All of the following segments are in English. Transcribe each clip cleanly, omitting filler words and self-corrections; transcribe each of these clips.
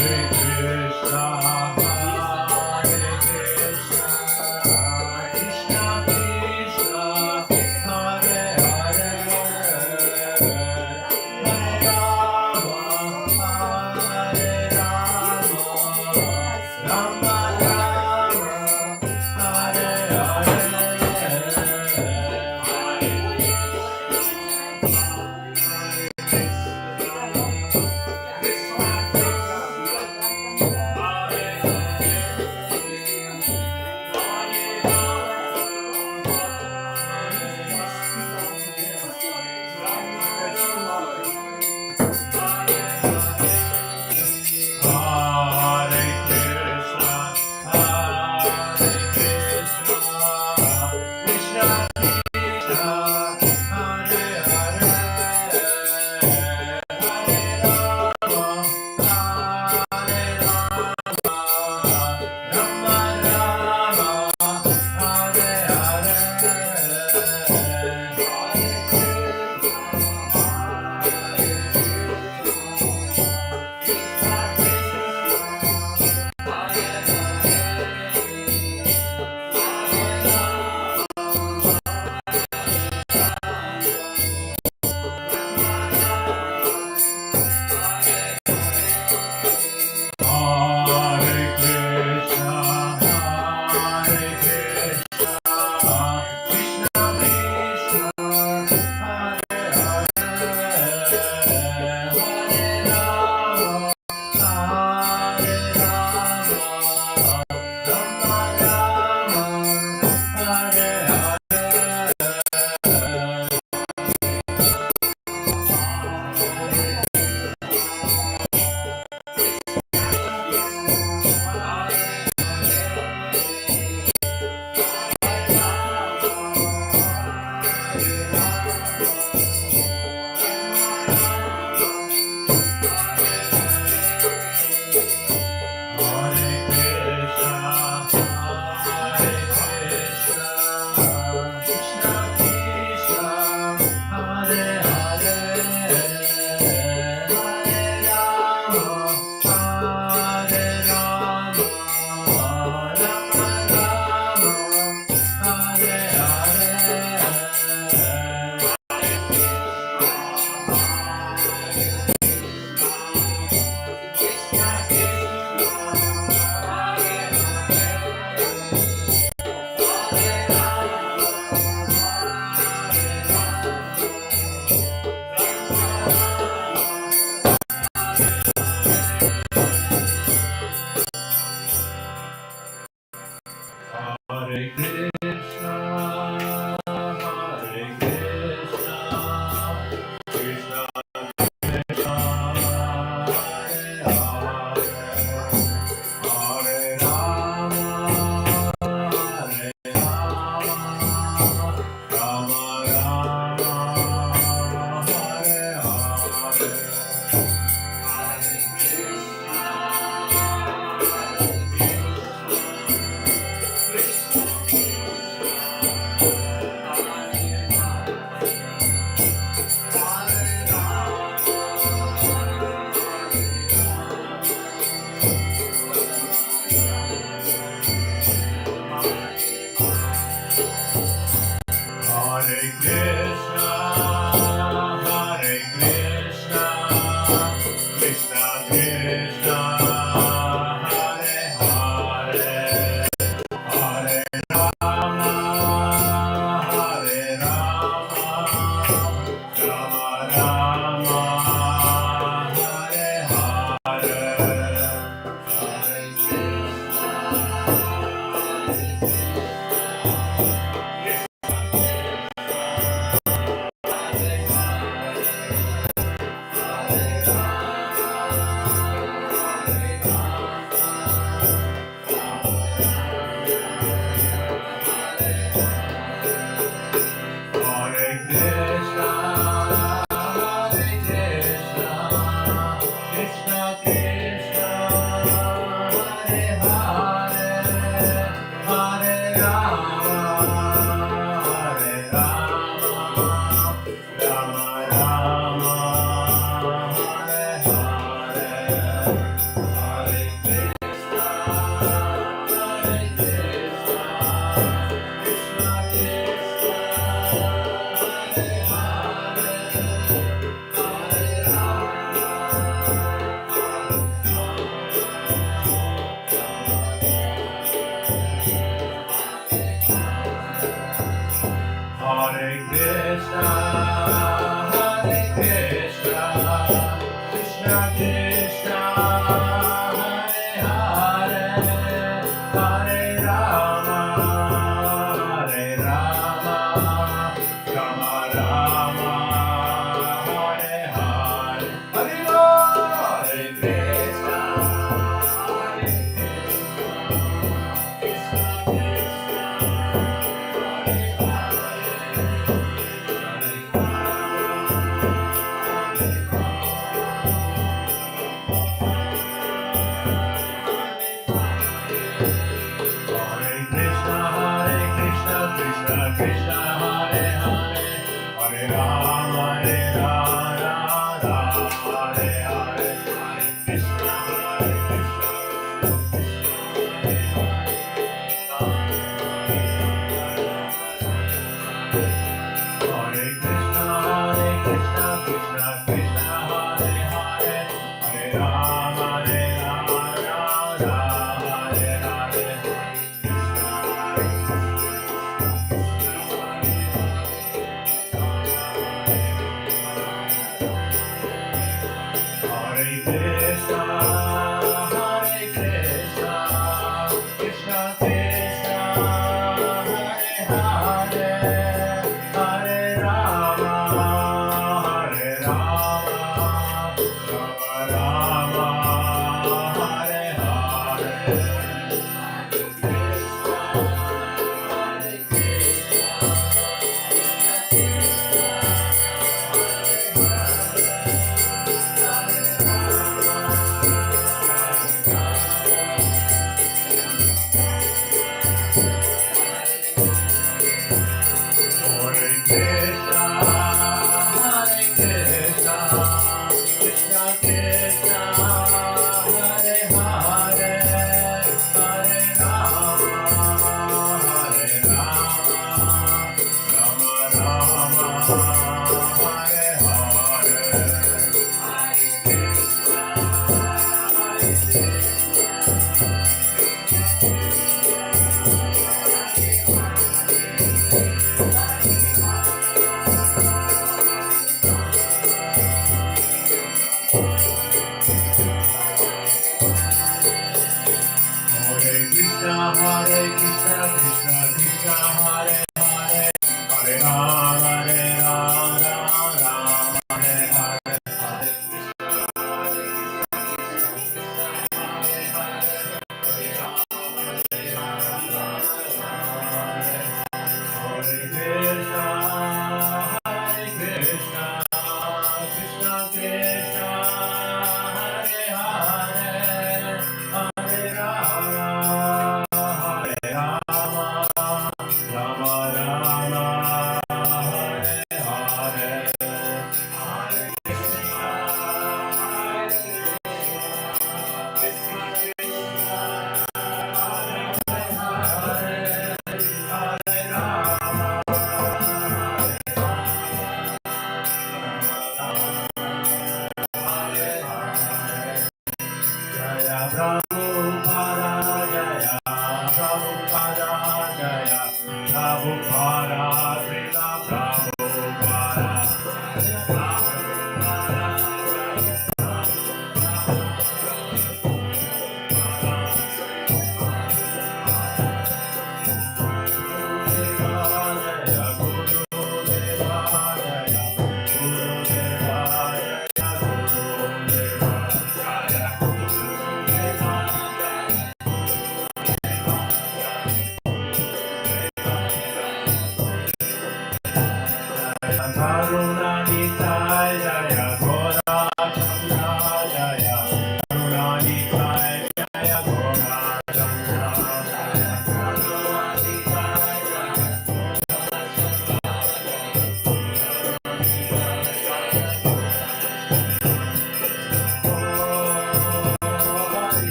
Hare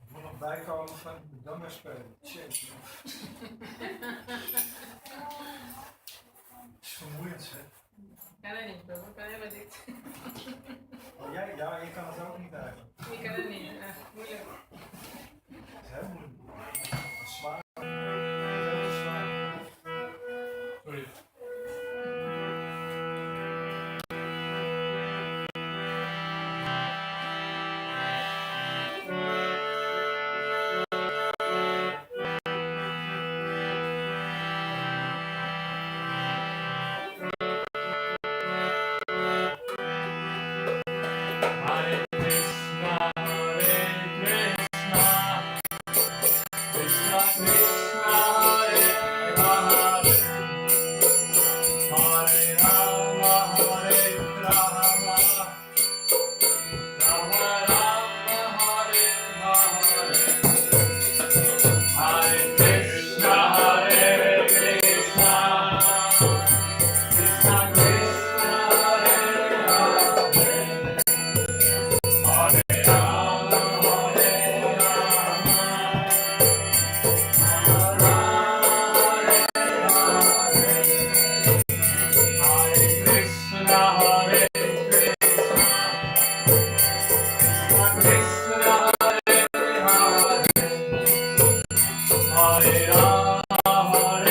moet nog bijkomen van de dames spelen. Shit. Het is vermoeiend, hè? Kan er niet, bro. Kan helemaal niet. Oh, jij? Ja, je kan het ook niet eigenlijk. Ik kan het niet. Moeilijk. Het is heel moeilijk. Het is zwaar. Heel zwaar. Sorry. Hare Krishna, Krishna Krishna, Hare Hare, Hare Rama, Hare Rama, Rama Rama, Hare Hare, Hare Krishna, Hare Krishna, Krishna Krishna, Hare Hare, Hare Rama, Hare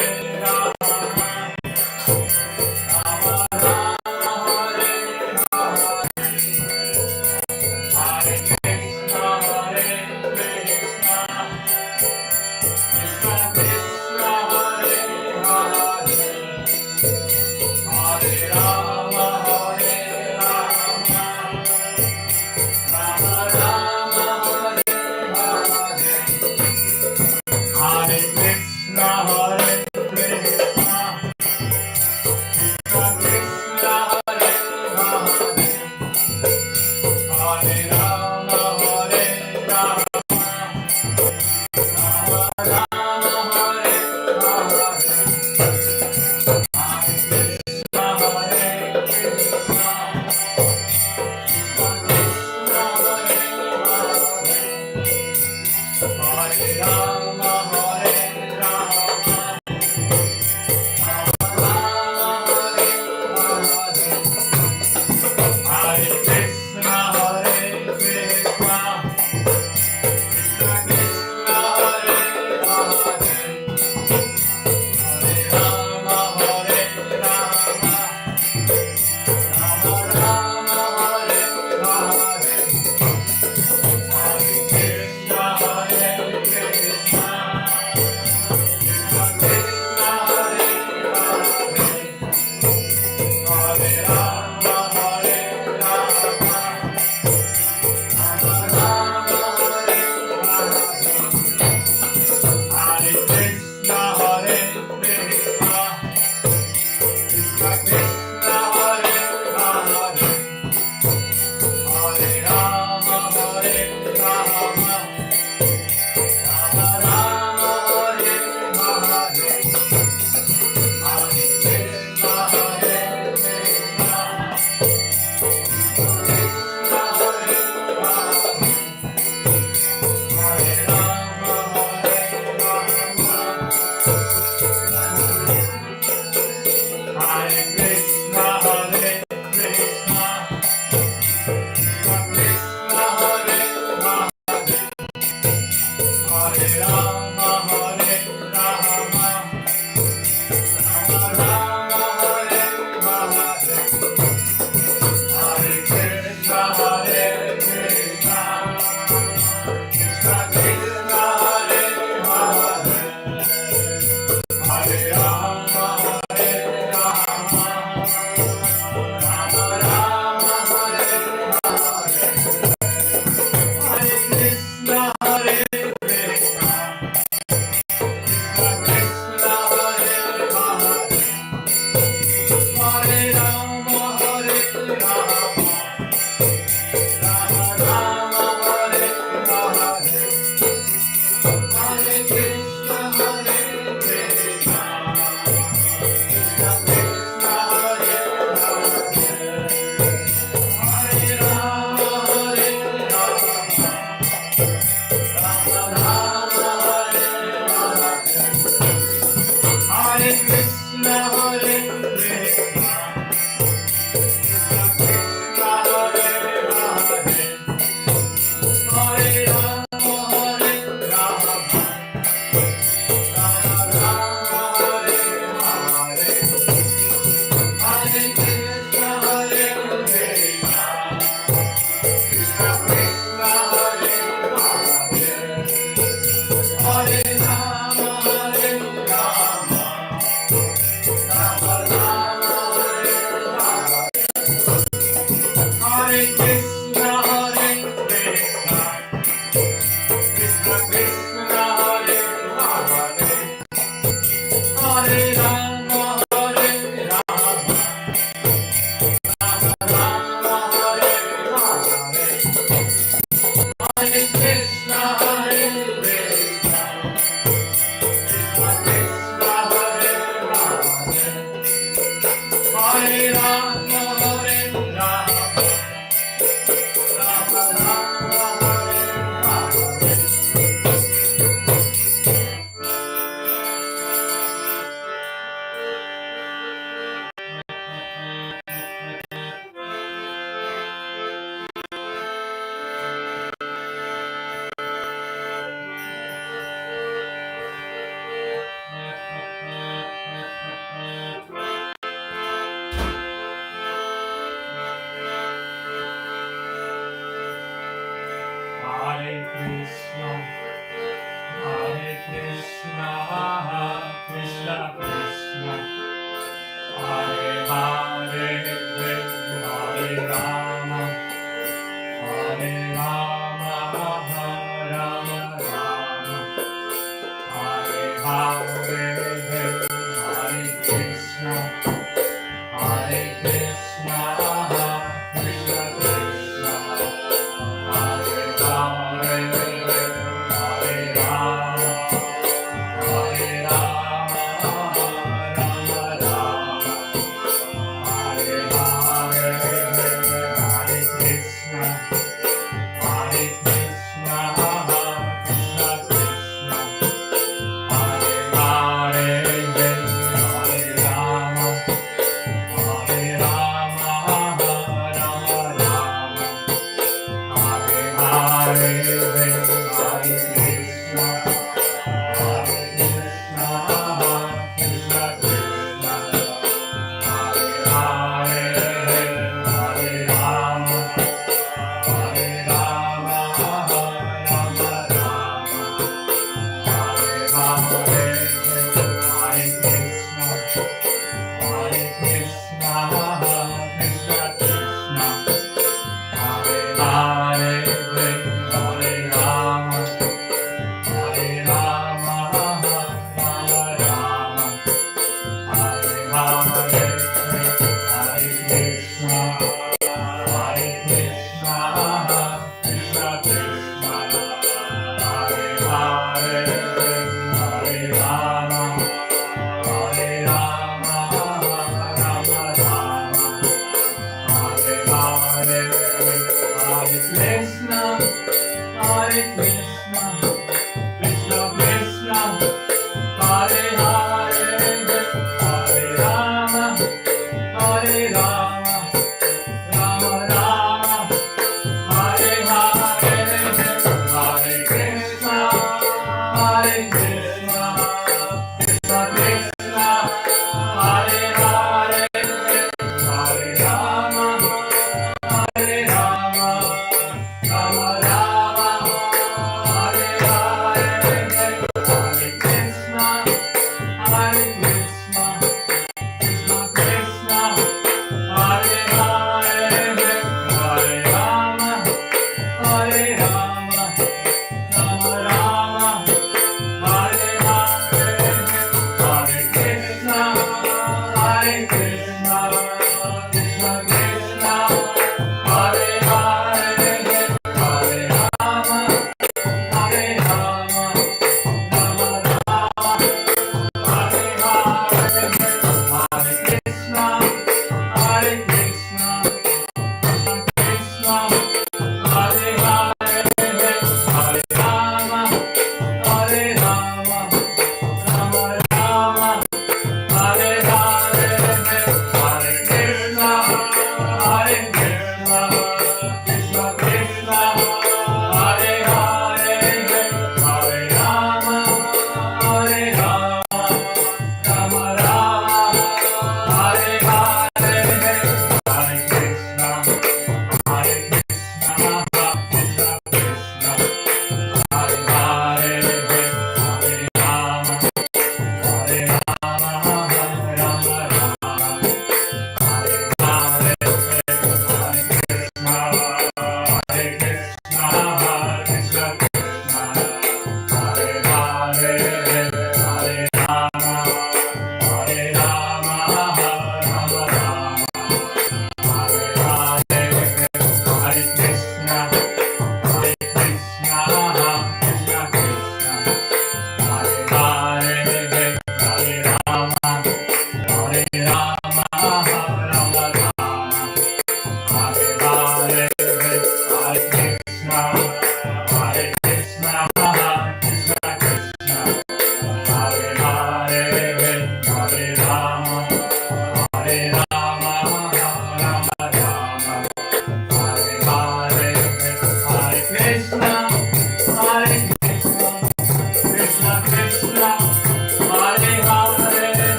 Hare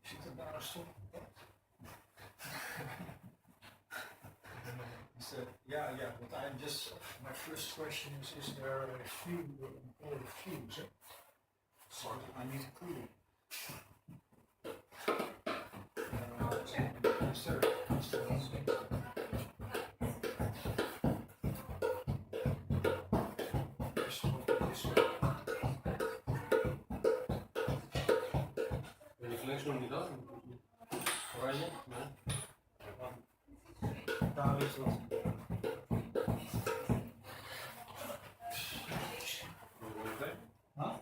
Zit er daar een stop? Yeah, but I'm just, my first question is there a few, all the cues? So I need a clue. Is there? Ben je flex nog niet aan? Oranje? Nee. Daar is dat. Huh?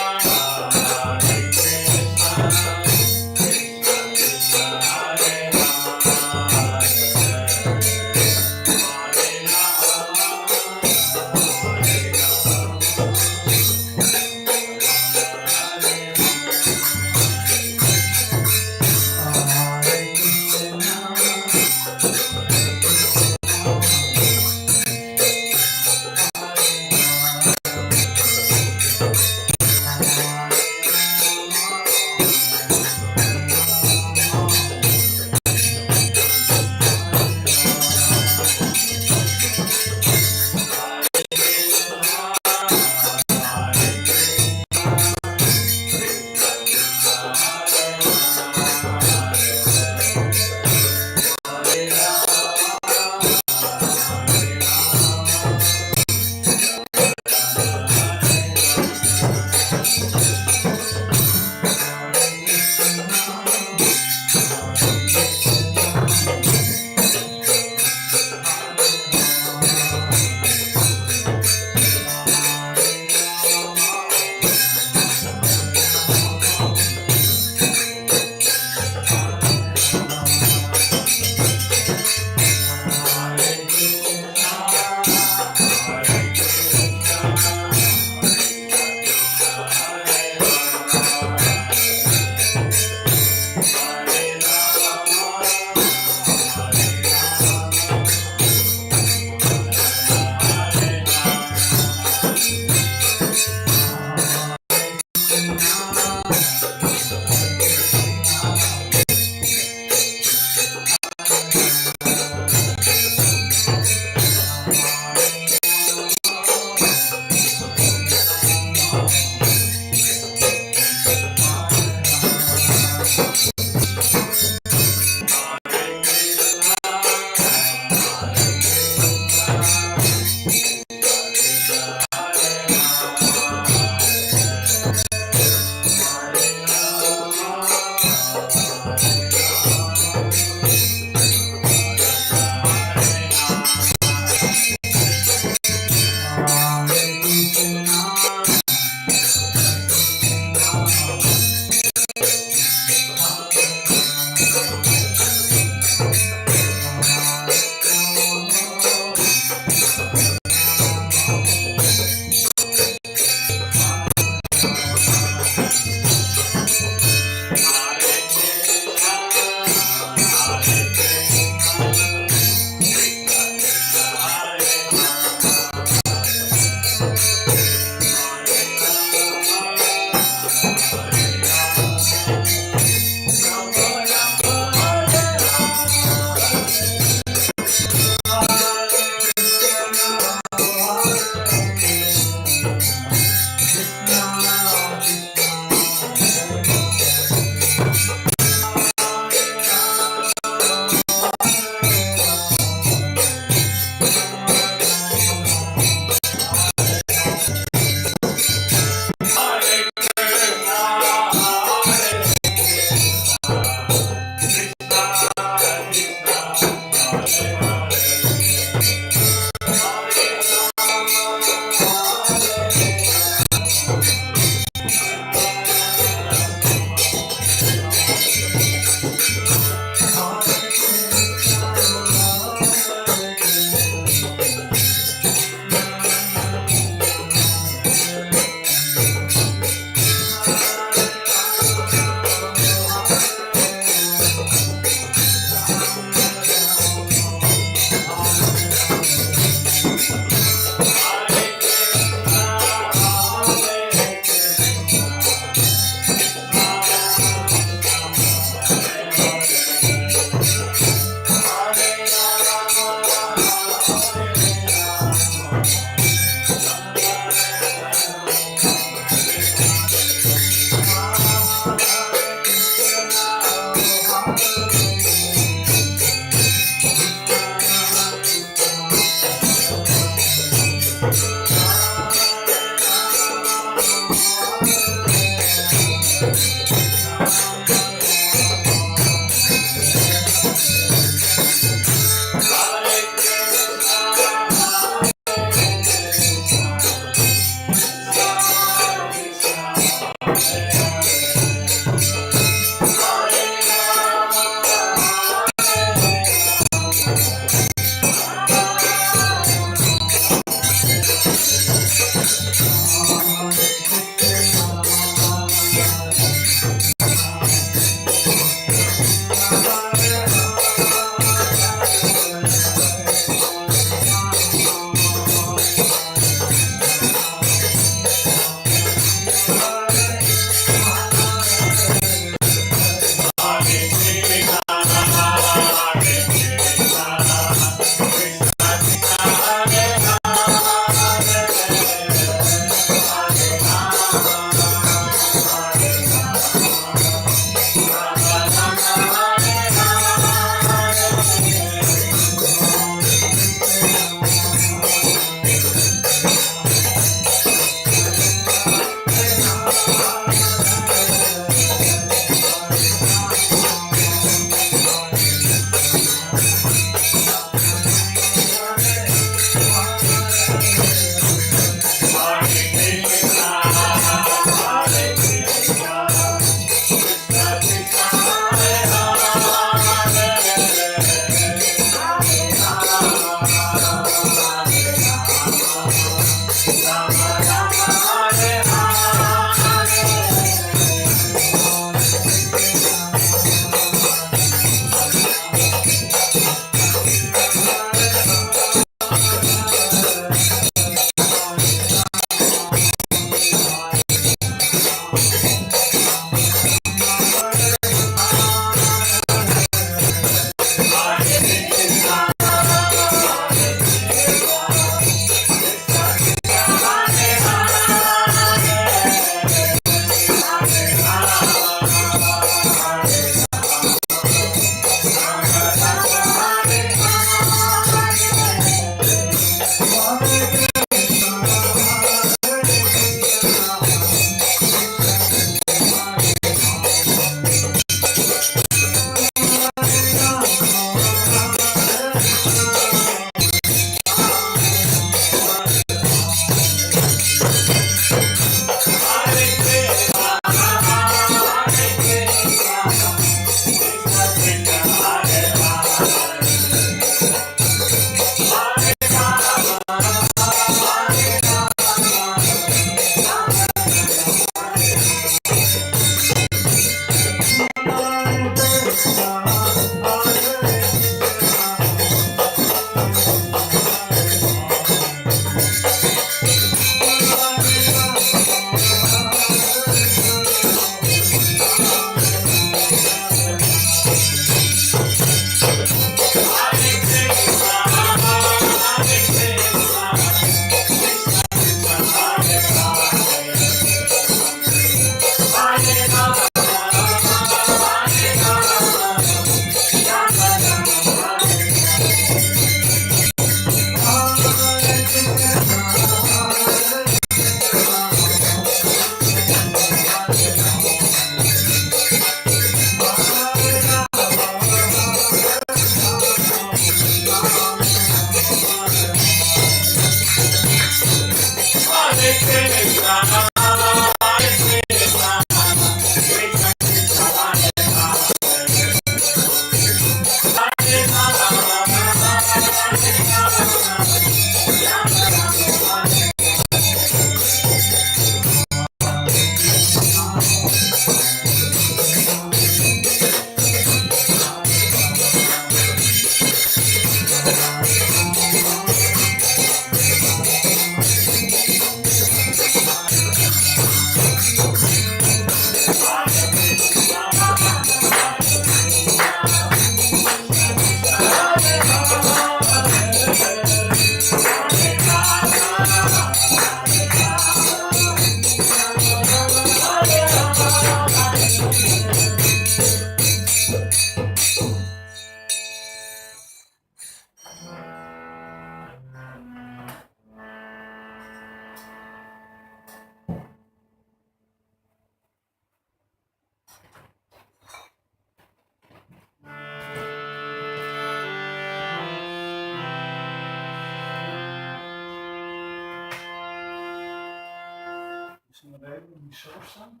Is er een reden die zo staan?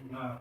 Nou.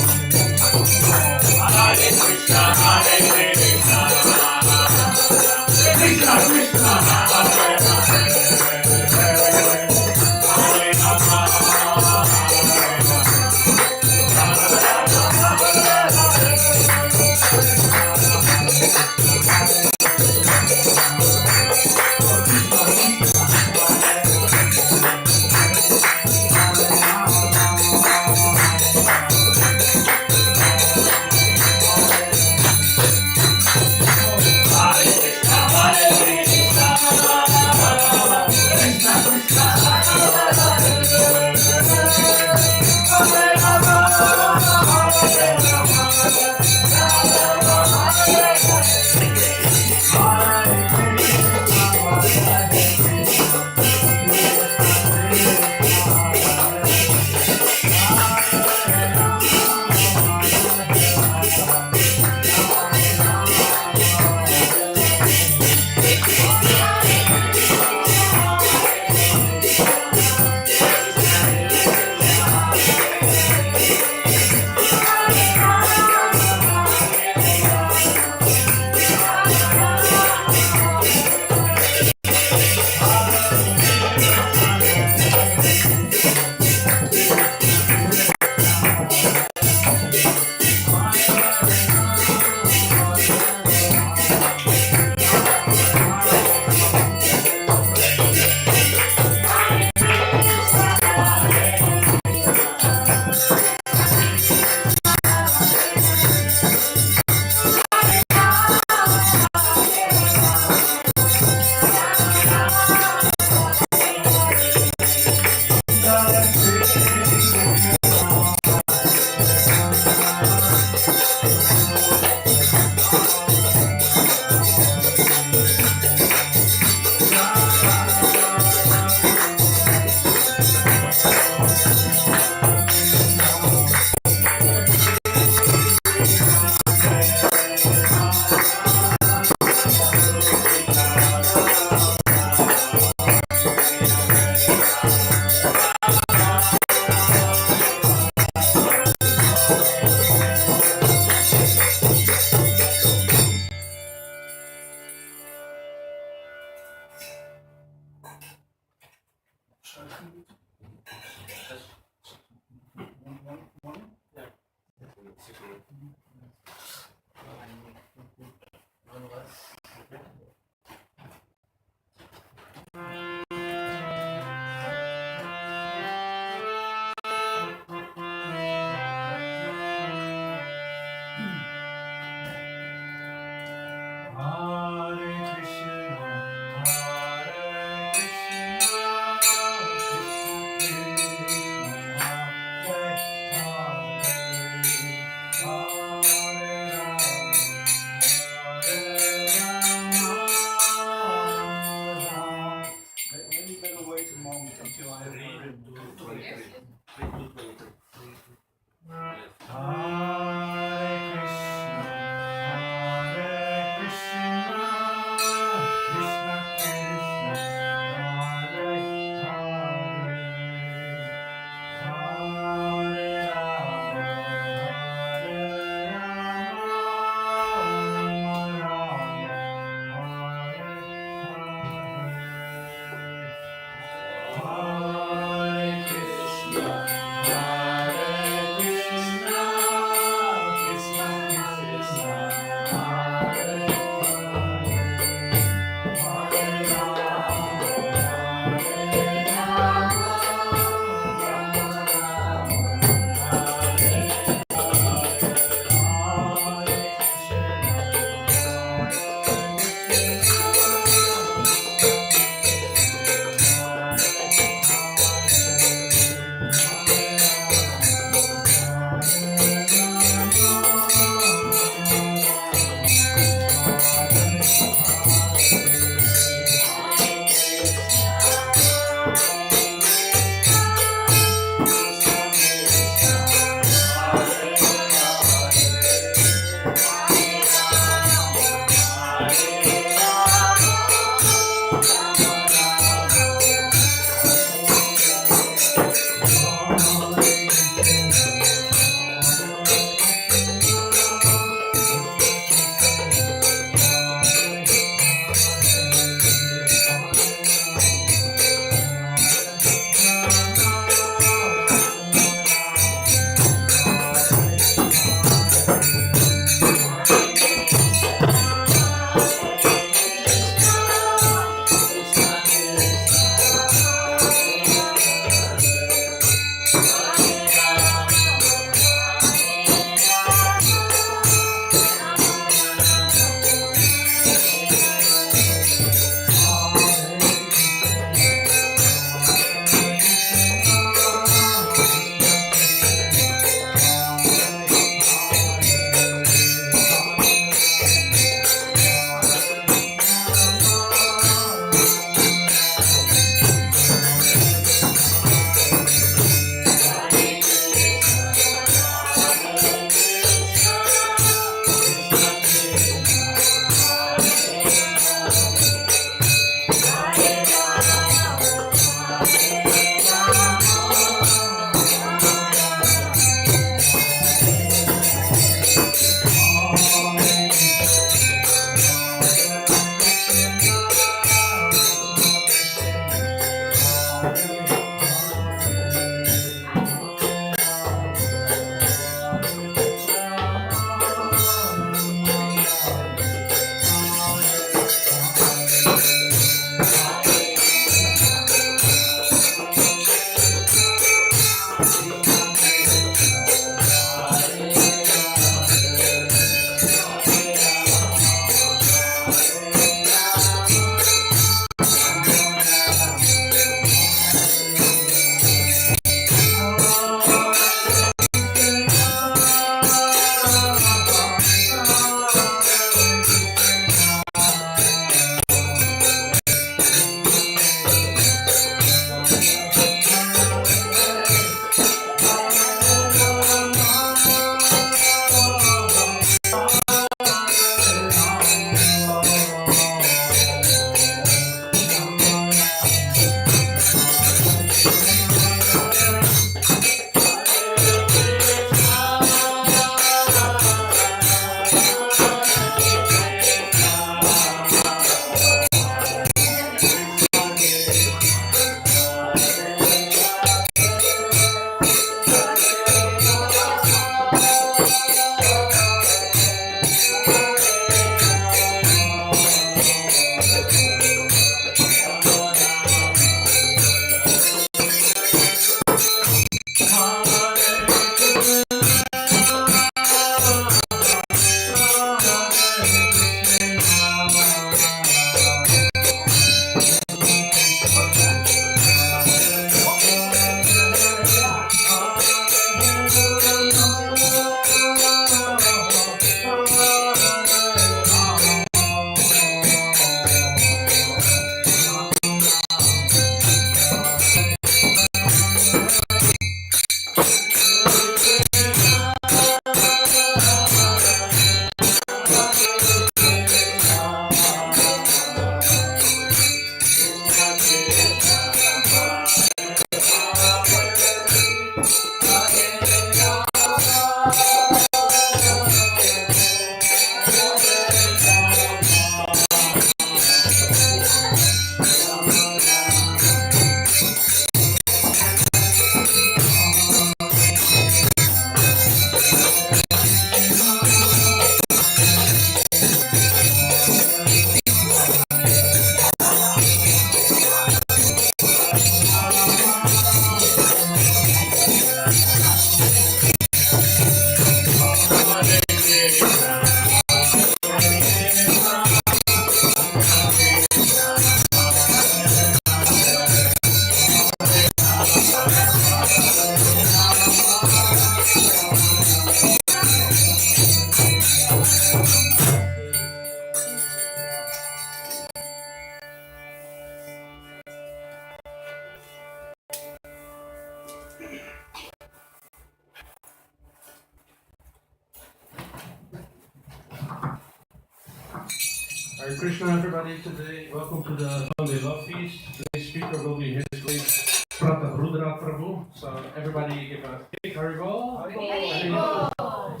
Hare Krishna, everybody. Today, welcome to the Sunday Love Feast. Today's speaker will be His Grace Pratap Rudra Prabhu. So everybody give a big Haribol. Haribol.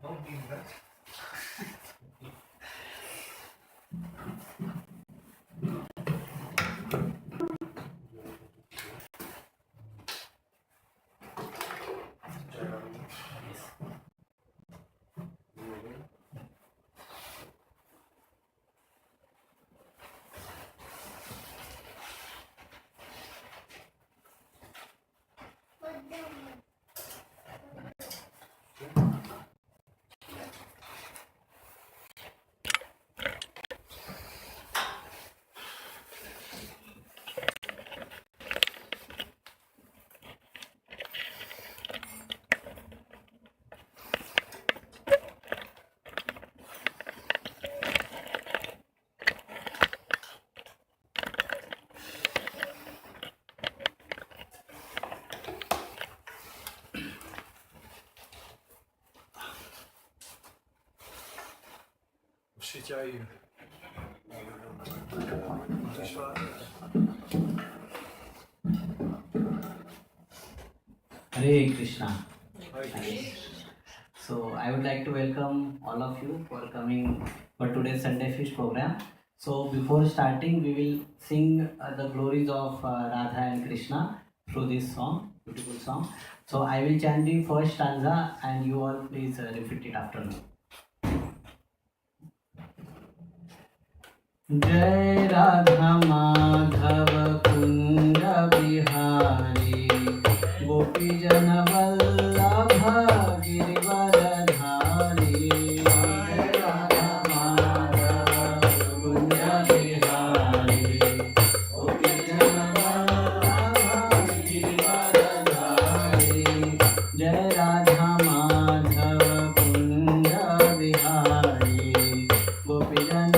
Don't need that. Of zit jij hier? Wat is vader? Hare Krishna. Hare Krishna. So I would like to welcome all of you for coming for today's Sunday Feast program. So before starting, we will sing the glories of Radha and Krishna through this song, beautiful song. So I will chant the first stanza and you all please repeat it after me. जय राधा माधव कुंज बिहारी गोपी जन वल्लभ गिरिवरधारी जय राधा माधव कुंज बिहारी गोपी जन वल्लभ गिरिवरधारी जय राधा माधव कुंज बिहारी गोपी जन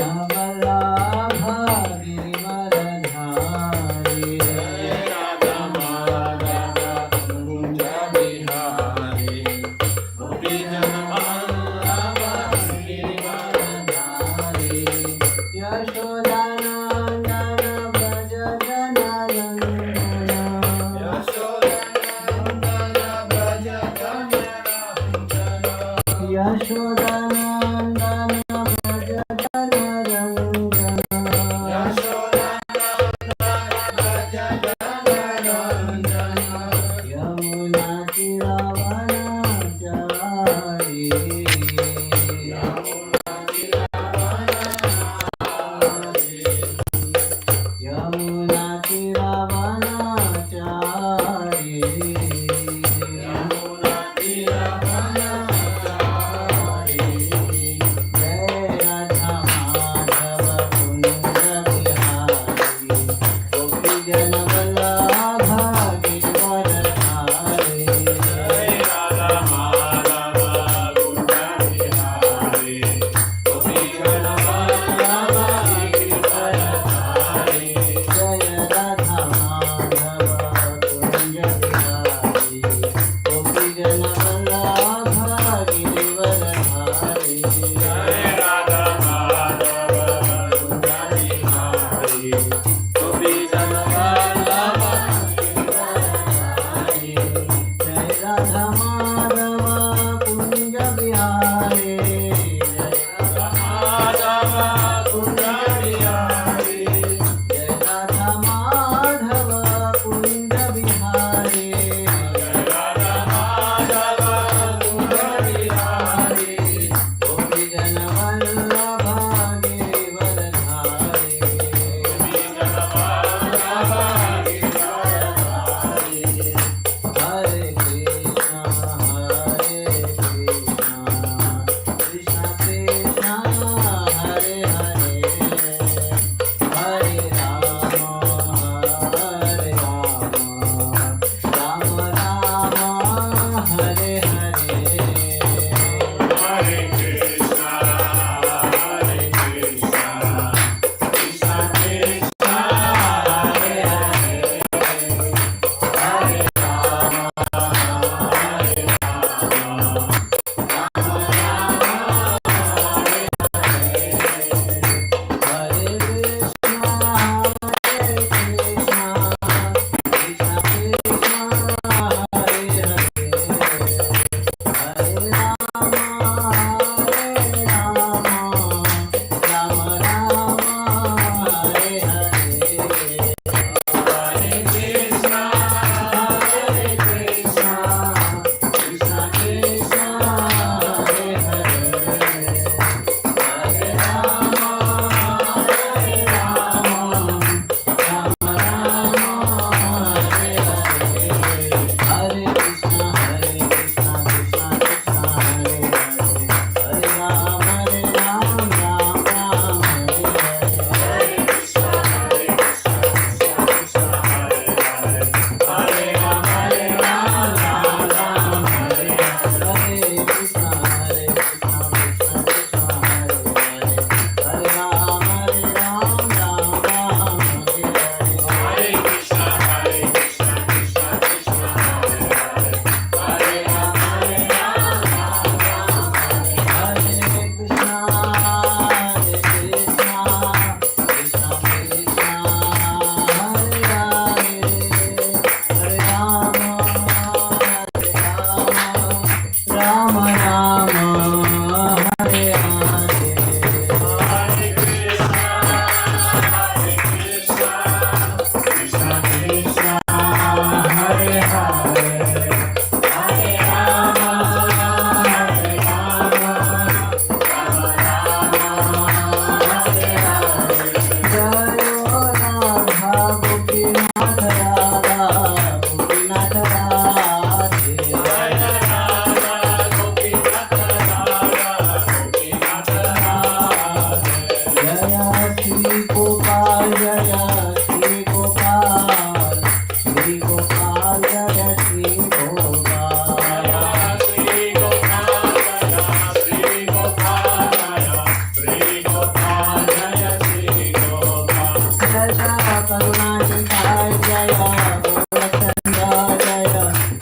करुणानिधाय जय गौरचंद्र जय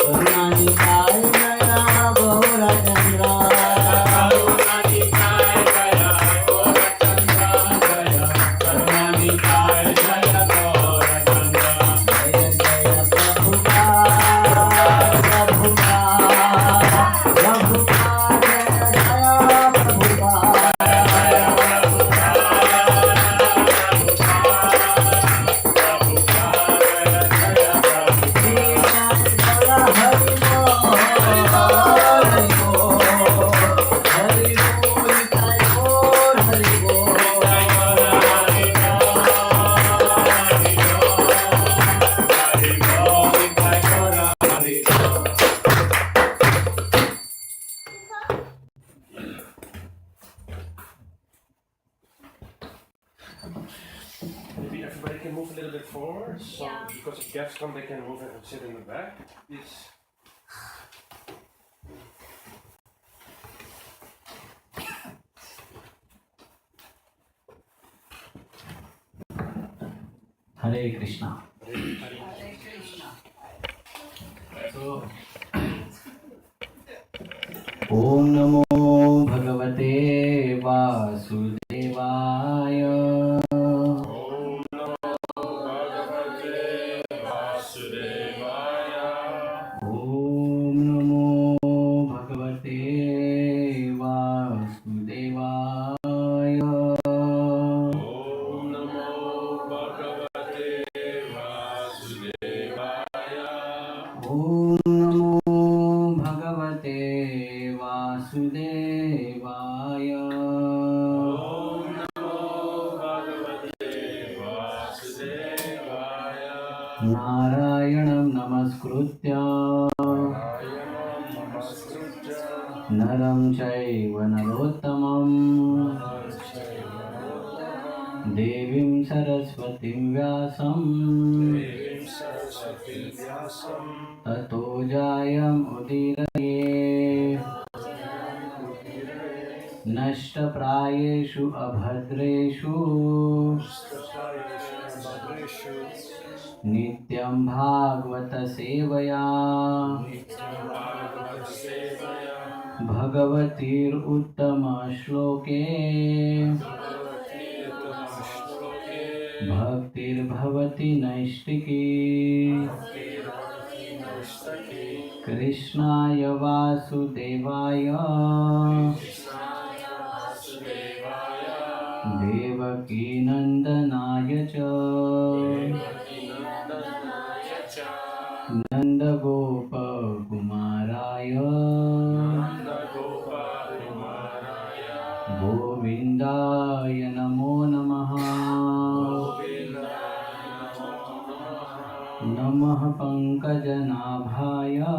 करुणानिधाय जय Gaurachandra Maybe everybody can move a little bit forward. So because if guests come, they can move and sit in the back. Please. Hare Krishna. So, Om Namo Bhagavate Vasudevaya. Om Namo Bhagavate Vasudevaya. Om Namo Bhagavate Vasudevaya. Narayanam Namaskritya Naram Chaiva Narottamam Devim Saraswatim Vyasam Tato Jayam Udiraye Nashta Prayeshu Abhadreshu Nityam Bhagavata Sevaya Bhagavatir Uttama Shloke Bhaktir Bhavati Naishtiki Krishnaya Vasudevaya Devaki Nandanaya Cha Nanda Gopa Kumaraya Govindaya Namo Namaha Namah Pankajanabhaya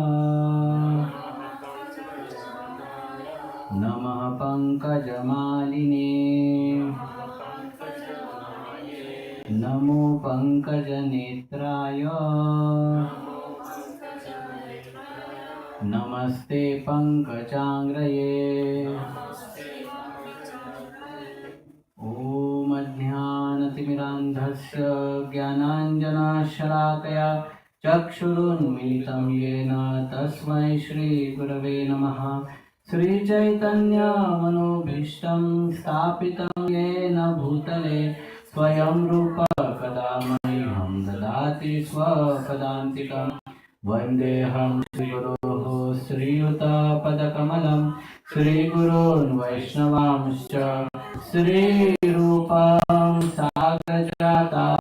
Namah Pankajamaline Namo Pankajanetraya Namaste Pankajanggraye Om Adhyanatimidandhasya Jnananjanashalakaya Chakshurunmilitam Yena Tasmai Shri Gurave Namaha Shri Chaitanya Manobhishtam Sthapitam Yena Bhutale Swayam Rupa Kadamaiham Dadati Swapadantikam Vandeham Shri Guroho Shri Yuta Padakamalam Shri Gurun Vaishnavamscha Shri Rupam Sagrajatam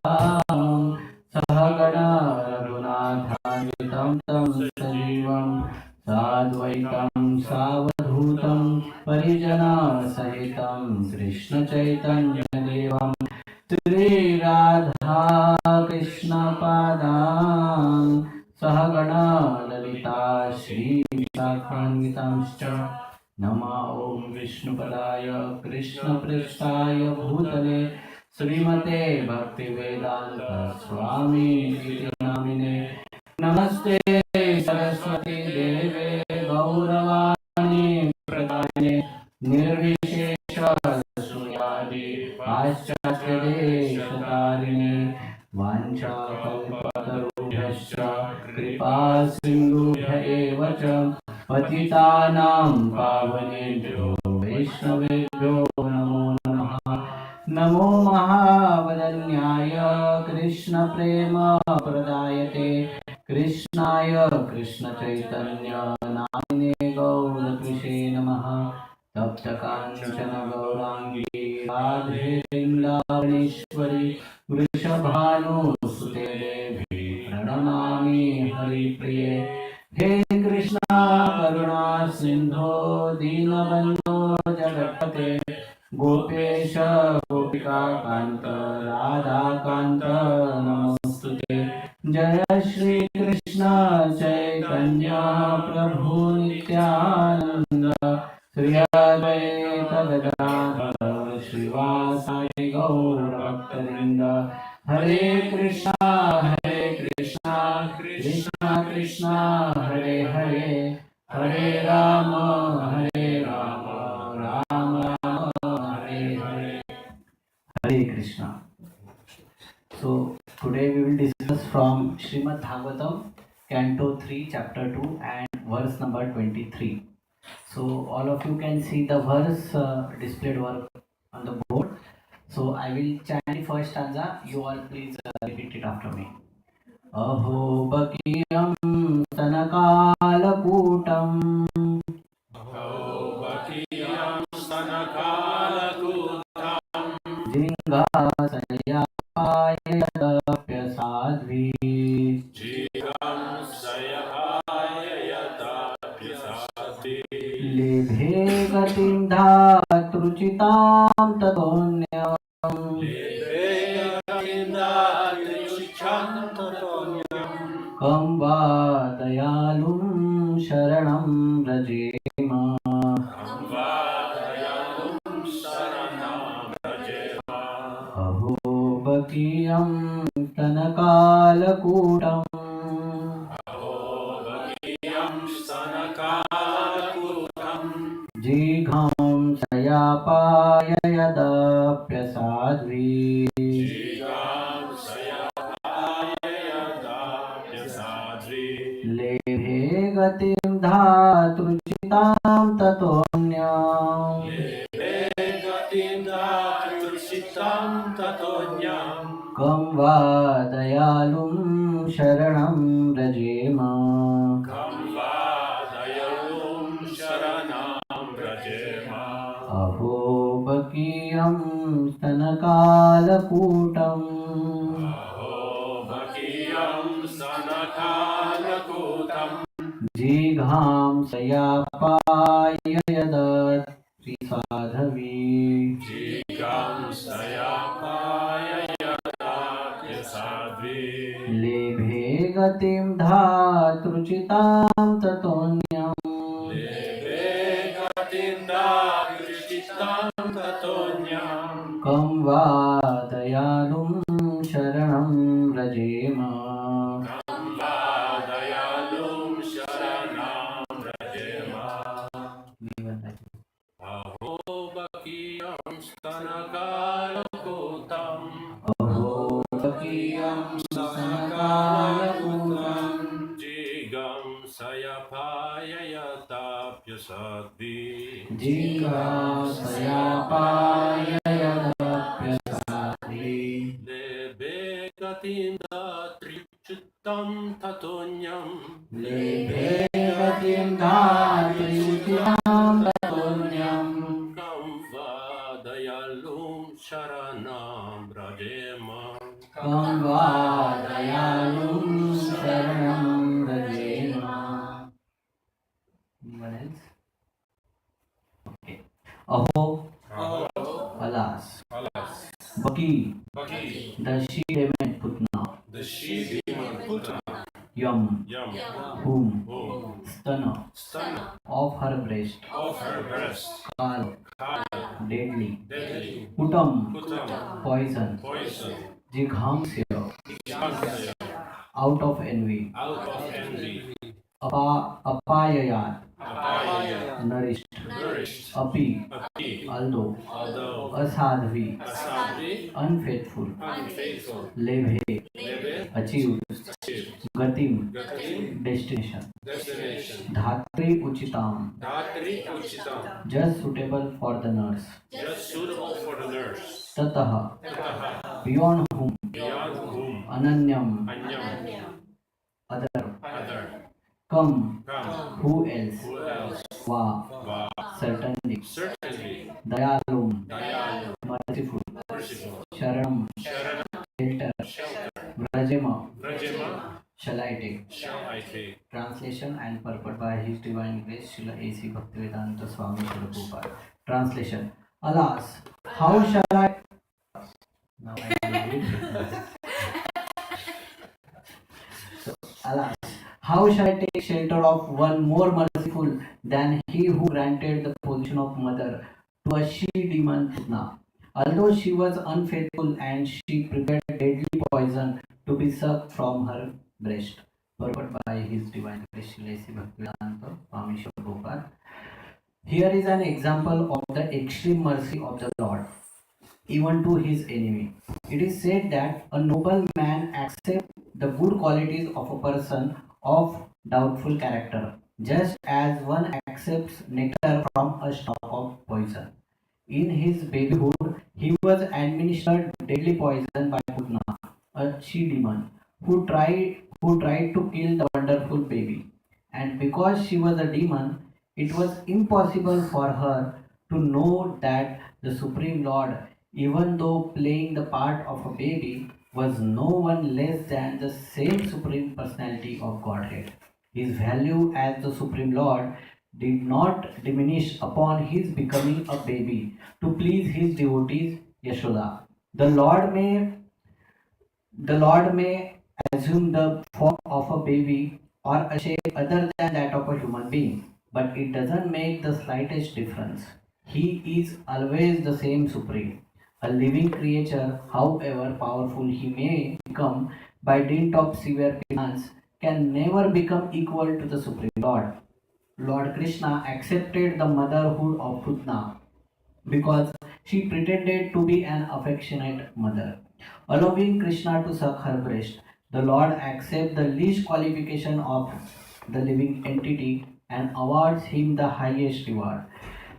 Sahagana Raghunathanvitam Tam Sajivam Sadvaitam Savadhutam Parijana Sahitam Krishna Chaitanya Devam Shri Radha Krishna Padam Sahagana Lalita Shri Sakhanvitamscha Nama Om Vishnupadaya Krishna Prasthaya Bhutale Srimate Bhaktivedanta Swami Iti Namine Namaste Saraswati Deve Gauravani Pradane Nirvishesha Suryadi Paschatya Deshatarine वाञ्छाकल्पतरुभ्यश्च कृपा सिन्धुभ्य एव च पतितानां पावनेभ्यो वैष्णवेभ्यो नमो नमः। नमो महावदन्याय कृष्णप्रेम प्रदायते कृष्णाय कृष्णचैतन्य नामिने गौरकृषे नमः। तप्तकाञ्चन गौराङ्गी राधे वृन्दावनेश्वरी वृषभानुसुते देवी प्रणमामि हरिप्रिये। हे कृष्णा करुणा सिन्धो दीनबन्धो जगत्पते गोपेश गोपिकान्त राधाकान्त नमोस्तुते। जय श्री कृष्ण चैतन्य प्रभु नित्यानंद श्री अद्वैत गदाधर श्रीवासादि गौर भक्तवृंद। हरे कृष्णा कृष्णा कृष्णा हरे हरे हरे राम राम हरे हरे। हरे Krishna. So today we will discuss from Srimad Bhagavatam, Canto 3, Chapter 2 and verse number 23. So all of you can see the verse displayed on the board. So I will chant the first stanza. You all please repeat it after me. Aho bakiyam sanakalakutam जिंगासयापायदप्यसाध्वी लेभे गतिं धातृचितां ततोऽन्यम् कं वा दयालुं शरणं व्रजेम। अहो बकीयं स्तनकालकूटम् जिघां सयापाय यदप्यसाध्वी लेभे गतिं धातृचितां ततोऽन्यम् कं वा दयालुं शरणं व्रजेम। अहो बकीयं स्तनकालकूटम् जिघां सयापाय यदप्यसाध्वी लेभे गतिं धातृचितां ततोऽन्यम् कं वा दयालुं शरणं व्रजेम। अहो बकीयं स्तनकालकूटम् जिगं सयापाययताप्यसाध्वी जिगासयापाययदप्यसाध्वी लेभे गतिं धातृच्युतं ततोऽन्यम् लेभे गतिं धातृचितां ततोऽन्यम् कं वा दयालुं शरणं व्रजेम। कं वा दयालुं शरणं व्रजेम। Anyone else? Okay. Aho, alas, Baki, the she-demon Putna, Yam, whom, Stana, of her breast, Kal, deadly, Putam, poison, Jighamsya, out of envy, Apayayat, nourished, perished. Api, Api, although, although Asadhvi, Asadvi, unfaithful, unfaithful, Lebhe, Leve, achieved, achieved, Gatim, Gatim, destination, destination, Dhatri Uchitam, Dhatri Uchitam, just suitable for the nurse, just suitable for the nurse, Tataha, Tataha, beyond whom, beyond whom, Ananyam, Anyam, other, other, come, come, who else, who else, Va, Va, certainly, certainly, Dayalum, Dayalu, merciful, merciful, Sharanam, Sharanam, shelter, shelter, Vrajema, Rajema, shall I take? shall I take. Translation and purport by His Divine Grace, Srila A.C. Bhaktivedanta Swami Prabhupada. Translation. Alas, how shall I... Now I will read. So, alas, how shall I take shelter of one more merciful than he who granted the position of mother to a she-demon Putna? Although she was unfaithful and she prepared deadly poison to be sucked from her breast. Purport by His Divine Grace, Srila A.C. Bhaktivedanta Swami Prabhupada. Here is an example of the extreme mercy of the Lord, even to his enemy. It is said that a noble man accepts the good qualities of a person of doubtful character, just as one accepts nectar from a stalk of poison. In his babyhood, he was administered deadly poison by Putna, a she-demon, who tried to kill the wonderful baby. And because she was a demon, it was impossible for her to know that the Supreme Lord, even though playing the part of a baby, was no one less than the same Supreme Personality of Godhead. His value as the Supreme Lord did not diminish upon his becoming a baby to please his devotees Yashoda. The Lord may assume the form of a baby or a shape other than that of a human being, but it doesn't make the slightest difference. He is always the same Supreme. A living creature, however powerful he may become by dint of severe penance, can never become equal to the Supreme Lord. Lord Krishna accepted the motherhood of Putna because she pretended to be an affectionate mother. Allowing Krishna to suck her breast, the Lord accepts the least qualification of the living entity and awards him the highest reward.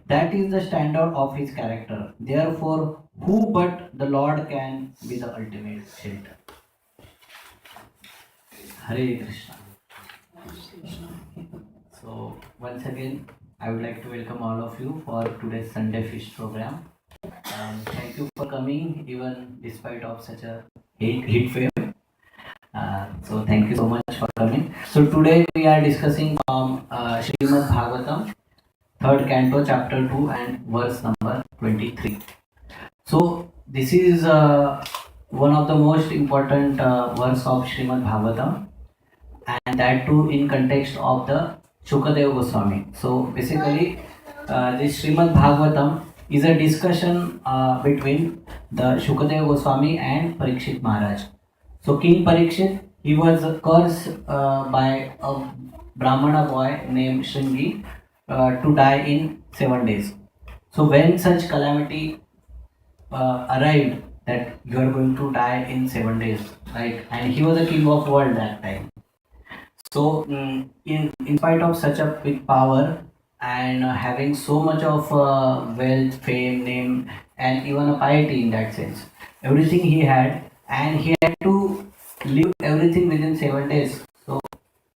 That is the standard of his character. Therefore, who but the Lord can be the ultimate shelter? Hare Krishna. So, once again, I would like to welcome all of you for today's Sunday Feast program. Thank you for coming, even despite of such a heat wave. So, thank you so much for coming. So, today we are discussing from Srimad Bhagavatam, 3rd canto, chapter 2 and verse number 23. So, this is one of the most important verse of Srimad Bhagavatam, and that too in context of the Shukadeva Goswami. So basically, this Srimad Bhagavatam is a discussion between the Shukadeva Goswami and Parikshit Maharaj. So King Parikshit, he was cursed by a Brahmana boy named Shringi to die in 7 days. So when such calamity arrived that you are going to die in 7 days, right? And he was the king of world that time. So, in spite of such a big power and having so much of wealth, fame, name, and even a piety in that sense, everything he had, and he had to live everything within 7 days. So,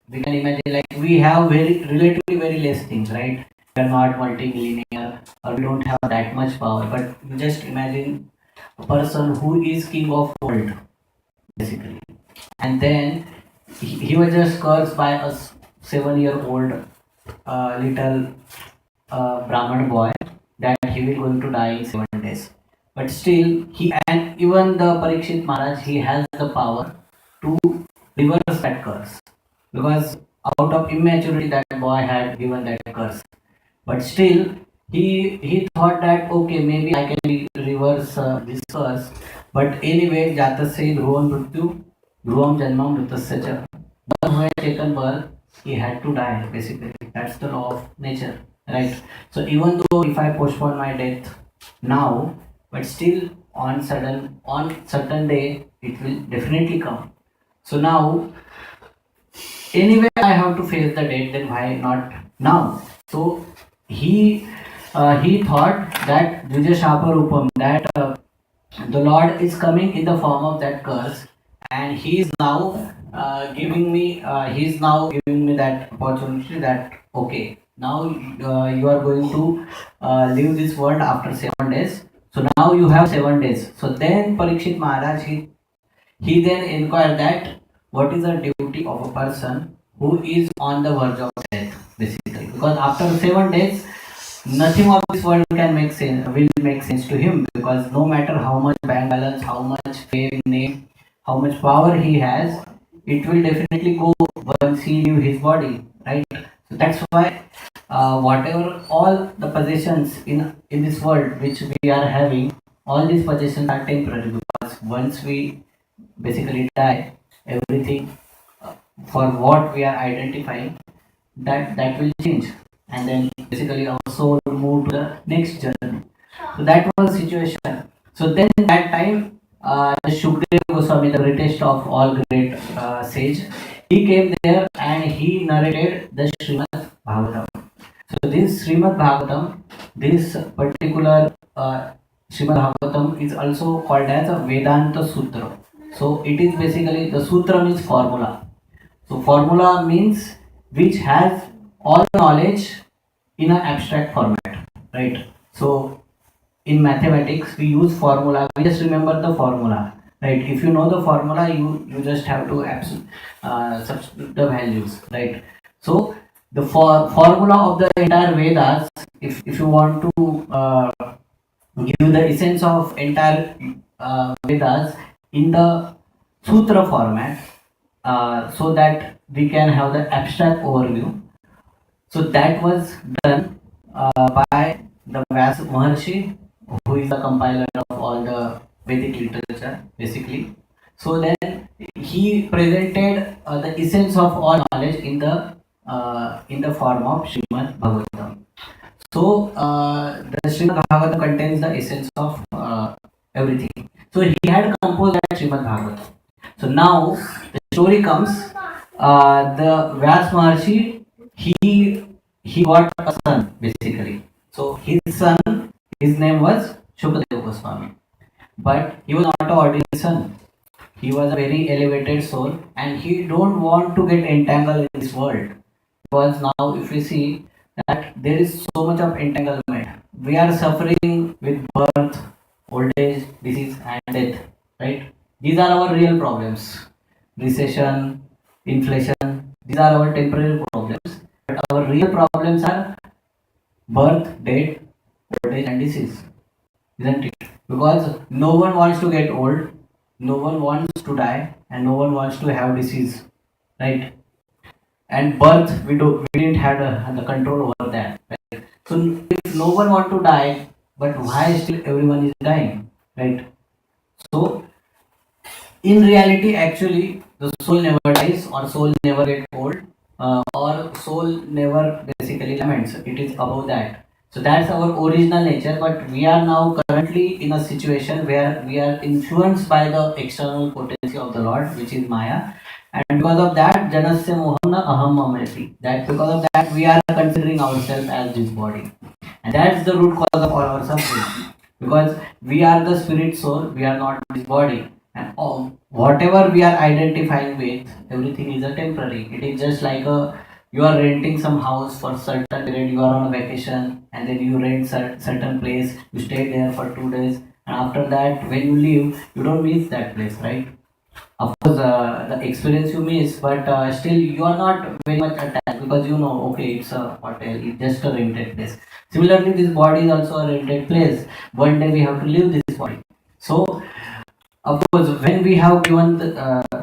we can imagine, like, we have relatively very less things, right? We are not multi-millionaire or we don't have that much power, but you just imagine a person who is king of world, basically, and then he was just cursed by a 7-year-old little Brahman boy that he will going to die in 7 days. But still, he and even the Parikshit Maharaj, he has the power to reverse that curse, because out of immaturity that boy had given that curse. But still, he thought that okay, maybe I can reverse this curse. But anyway, Jatasya Dhruvam Mrityu Dhruvam Janmam Mritasya Cha. Who had taken birth, he had to die, basically. That's the law of nature. right? So even though if I postpone my death now, but still on certain day it will definitely come. So now anyway I have to face the death, then why not now? So he thought that Juja Shaparupam, that the Lord is coming in the form of that curse, and He is now giving me that opportunity, that okay, now you are going to leave this world after 7 days. So now you have 7 days. So then Parikshit Maharaj, he then inquired that what is the duty of a person who is on the verge of death, basically, because after 7 days nothing of this world can make sense to him, because no matter how much bank balance, how much fame, name, how much power he has, it will definitely go once he leave his body, right? So that's why whatever all the possessions in this world which we are having, all these possessions are temporary, because once we basically die, everything for what we are identifying, that will change, and then basically our soul move to the next journey. So that was the situation. So then that time, Shukdev Goswami, the greatest of all great sage, he came there and he narrated the Srimad Bhagavatam. So this Srimad Bhagavatam, this particular Srimad Bhagavatam is also called as a Vedanta Sutra. So it is basically, the sutra means formula. So formula means which has all knowledge in an abstract format, right? So in mathematics we use formula. We just remember the formula, right? If you know the formula, you just have to substitute the values, right? So the formula of the entire Vedas, if you want to give the essence of entire Vedas in the sutra format, so that we can have the abstract overview. So that was done by the Vyas Maharshi, who is the compiler of all the Vedic literature, basically. So then he presented the essence of all knowledge in the form of Srimad Bhagavatam. So the Srimad Bhagavatam contains the essence of everything. So he had composed that Srimad Bhagavatam. So now the story comes. The Vyas Maharshi, he got a son, basically. So his son, his name was Shukadeva Goswami, but he was not an ordinary son. He was a very elevated soul, and he don't want to get entangled in this world, because now if we see that there is so much of entanglement, we are suffering with birth, old age, disease, and death, right? These are our real problems. Recession, inflation, these are our temporary problems. But our real problems are birth, death, old age, and disease, isn't it? Because no one wants to get old, no one wants to die, and no one wants to have disease, right? And birth, we didn't have the control over that, right? So if no one want to die, but why still everyone is dying, right? So in reality, actually, the soul never dies, or soul never get old, or soul never basically laments. It is above that. So that's our original nature, but we are now currently in a situation where we are influenced by the external potency of the Lord, which is Maya, and because of that, Janasya Mohamna Aham Mamrati. That because of that, we are considering ourselves as this body, and that's the root cause of all our suffering. Because we are the spirit soul, we are not this body, and whatever we are identifying with, everything is a temporary. It is just like you are renting some house for certain period. You are on a vacation, and then you rent certain place. You stay there for 2 days, and after that, when you leave, you don't miss that place, right? Of course, the experience you miss, but still you are not very much attached, because you know, okay, it's a hotel, it's just a rented place. Similarly, this body is also a rented place. One day we have to leave this body. So of course, when we have given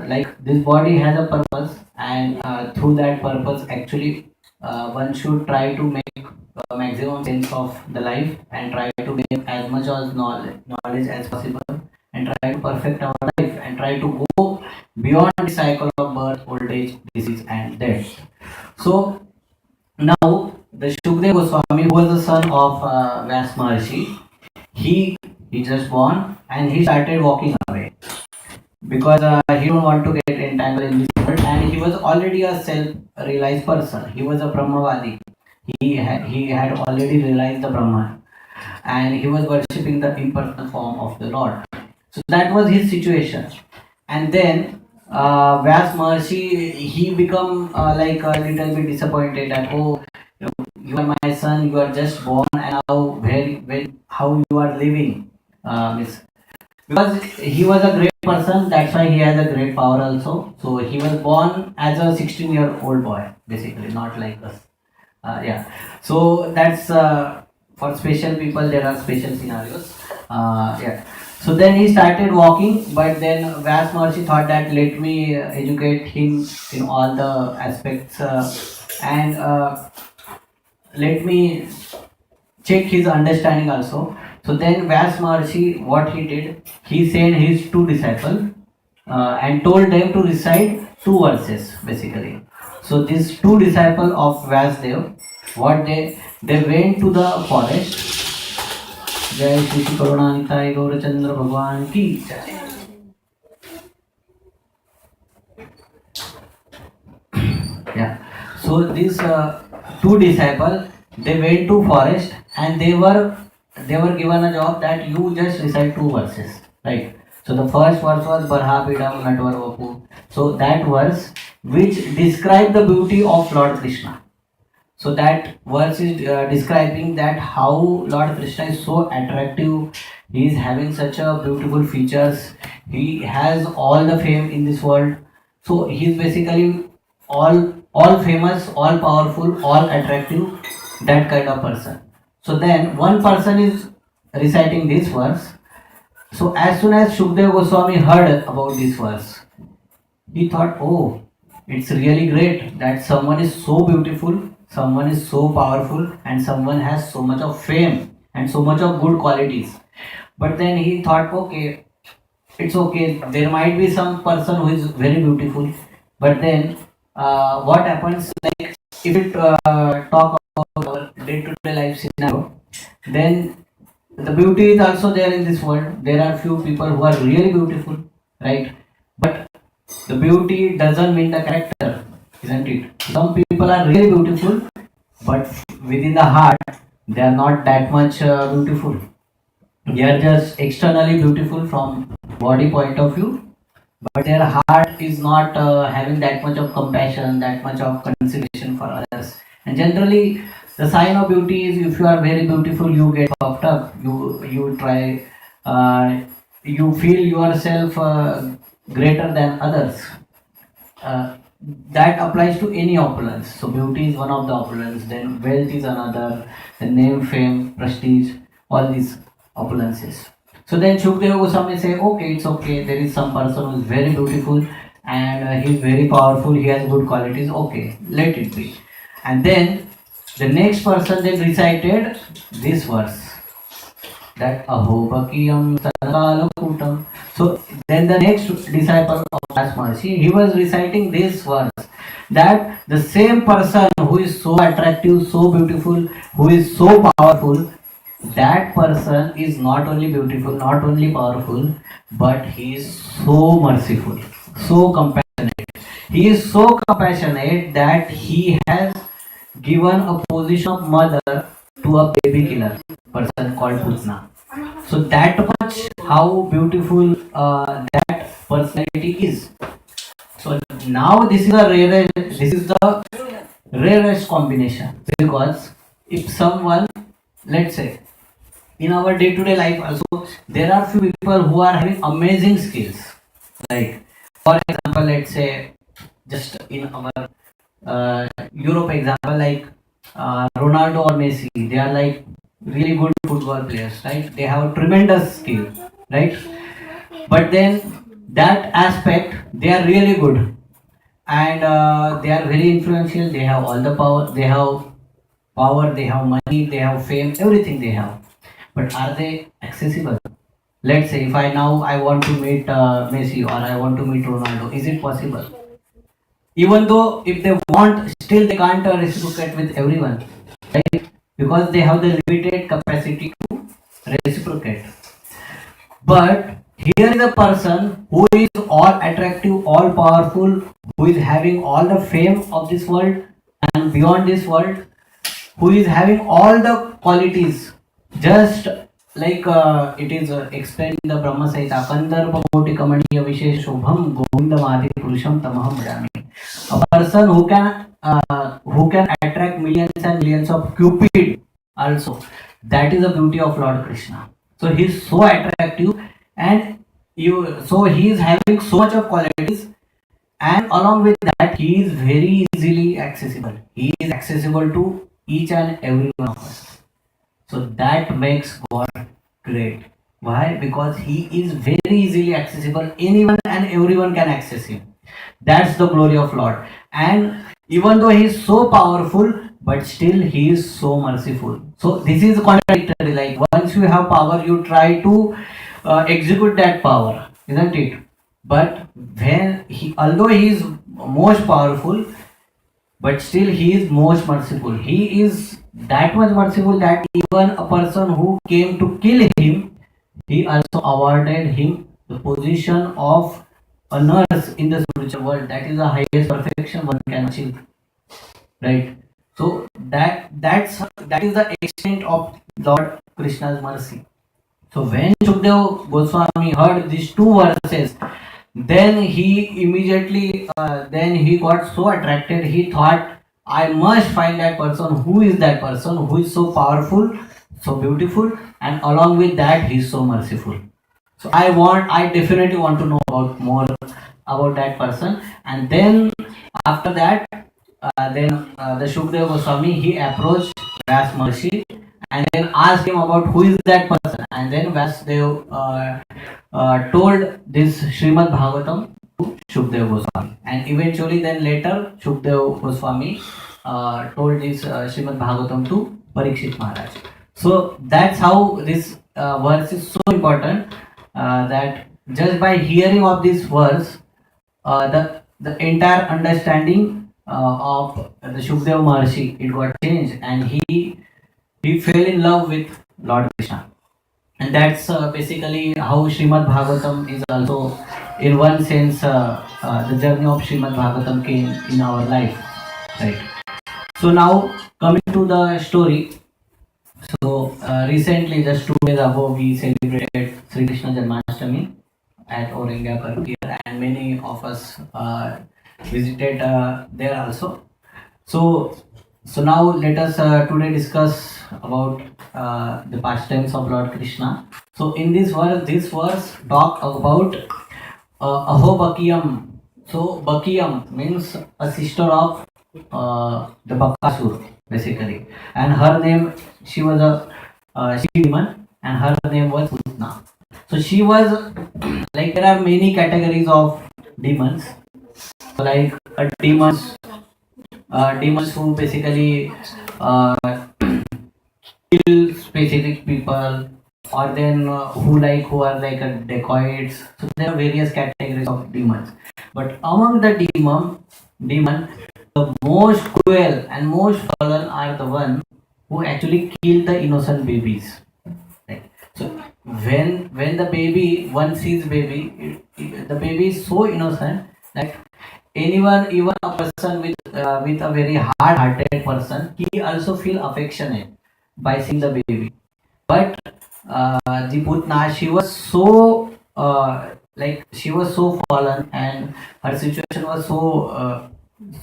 like this body has a purpose, and through that purpose, actually, one should try to make maximum sense of the life, and try to make as much as knowledge as possible, and try to perfect our life, and try to go beyond the cycle of birth, old age, disease, and death. So now the Shukdev Goswami, who was the son of Vyas Maharshi, he just born and he started walking away because he don't want to get entangled in this world, and he was already a self-realized person. He was a Brahmavadi. He had already realized the Brahman, and he was worshipping the impersonal form of the Lord. So that was his situation. And then Vyas Maharshi, he become like a little bit disappointed that, oh, you are my son, you are just born, and how you are living, because he was a great person, that's why he has a great power also. So he was born as a 16-year-old boy, basically, not like us. Yeah. So that's for special people, there are special scenarios. Yeah. So then he started walking, but then Vyas Maharshi thought that let me educate him in all the aspects and let me check his understanding also. So then Vyas Maharshi, what he did, he sent his two disciples and told them to recite two verses basically. So these two disciples of Vyasdev, what they went to the forest. Jai Shri Karunanitai Gaurachandra Bhagwan ki Jai. Yeah. So these two disciples, they went to forest and they were given a job that you just recite two verses, right? So the first verse was Barha Pidam Natvar Vapu. So that verse which describe the beauty of Lord Krishna. So that verse is describing that how Lord Krishna is so attractive. He is having such a beautiful features. He has all the fame in this world. So he is basically all famous, all powerful, all attractive, that kind of person. So then one person is reciting this verse. So as soon as Shukdev Goswami heard about this verse, he thought, oh, it's really great that someone is so beautiful, someone is so powerful, and someone has so much of fame and so much of good qualities. But then he thought, okay, it's okay, there might be some person who is very beautiful, but then what happens, like if it talk about our day-to-day life scenario, then the beauty is also there in this world. There are few people who are really beautiful, right? But the beauty doesn't mean the character, isn't it? Some people are really beautiful, but within the heart, they are not that much beautiful. They are just externally beautiful from body point of view, but their heart is not having that much of compassion, that much of consideration for others. And generally, the sign of beauty is if you are very beautiful, you get puffed up. You try, you feel yourself greater than others. That applies to any opulence. So beauty is one of the opulence. Then wealth is another. Then name, fame, prestige, all these opulences. So then Shukdev Goswami say, okay, it's okay. There is some person who is very beautiful and he is very powerful. He has good qualities. Okay, let it be. And then the next person then recited this verse, that Ahobakiyam Sadakalakutam. So then the next disciple of Vyas Maharshi, he was reciting this verse, that the same person who is so attractive, so beautiful, who is so powerful, that person is not only beautiful, not only powerful, but he is so merciful, so compassionate. He is so compassionate that he has given a position of mother to a baby killer person called Putna. So that much how beautiful that personality is. So now this is the rarest combination, because if someone, let's say, in our day-to-day life also, there are few people who are having amazing skills. Like, for example, let's say, just in our Europe example, like Ronaldo or Messi, they are like really good football players, right? They have a tremendous skill, right? But then that aspect, they are really good, and they are very influential. They have all the power. They have money, they have fame, everything they have. But are they accessible? Let's say if I want to meet Messi or I want to meet Ronaldo, is it possible? Even though if they want, still they can't reciprocate with everyone, right? because they have the limited capacity to reciprocate. But here is a person who is all attractive, all powerful, who is having all the fame of this world and beyond this world, who is having all the qualities, just like it is explained in the Brahma Samhita, Kandharva Koti Kamaniya Vishesh Shobham Govindam Adi Purusham Tamaham Bhajami. A person who can attract millions and millions of Cupid also. That is the beauty of Lord Krishna. So he is so attractive, and so he is having so much of qualities, and along with that he is very easily accessible. He is accessible to each and every one of us. So that makes God great. Why? Because he is very easily accessible. Anyone and everyone can access him. That's the glory of Lord. And even though he is so powerful, but still he is so merciful. So this is contradictory. Like once you have power, you try to execute that power, isn't it? But although he is most powerful, but still he is most merciful. He is that much merciful that even a person who came to kill him, he also awarded him the position of a nurse in the spiritual world. That is the highest perfection one can achieve, right? So that is the extent of Lord Krishna's mercy. So when Shukdev Goswami heard these two verses, then he immediately then he got so attracted. He thought, I must find that person. Who is that person who is so powerful, so beautiful, and along with that he is so merciful? So I definitely want to know more about that person. And then after that, the Shukdev Goswami, he approached Vyas Maharishi and then asked him about who is that person. And then Vyasdev told this Srimad Bhagavatam to Shukdev Goswami. And eventually then later Shukdev Goswami told this Srimad Bhagavatam to Parikshit Maharaj. So that's how this verse is so important, that just by hearing of this verse, the entire understanding of the Shukdev Maharshi, it got changed, and he fell in love with Lord Krishna. And that's basically how Srimad Bhagavatam is also, in one sense, the journey of Srimad Bhagavatam came in our life, right? So now coming to the story. So recently, just 2 days ago, we celebrated Sri Krishna Janmashtami at Aurangabad here, and many of us visited there also. So now let us today discuss about the pastimes of Lord Krishna. So in this verse talk about Aho Bakiyam. So Bakiyam means a sister of the Bakasur, basically, and her name, she was a she-demon, and her name was Putna. So she was like, there are many categories of demons. So like demons who basically kill specific people, or then who are like dacoits. So there are various categories of demons. But among the demon, the most cruel and most fallen are the one who actually kill the innocent babies. Right? So when the baby, one sees baby, the baby is so innocent that anyone, even a person with a very hard-hearted person, he also feel affectionate by seeing the baby. But the Putna, she was so she was so fallen, and her situation was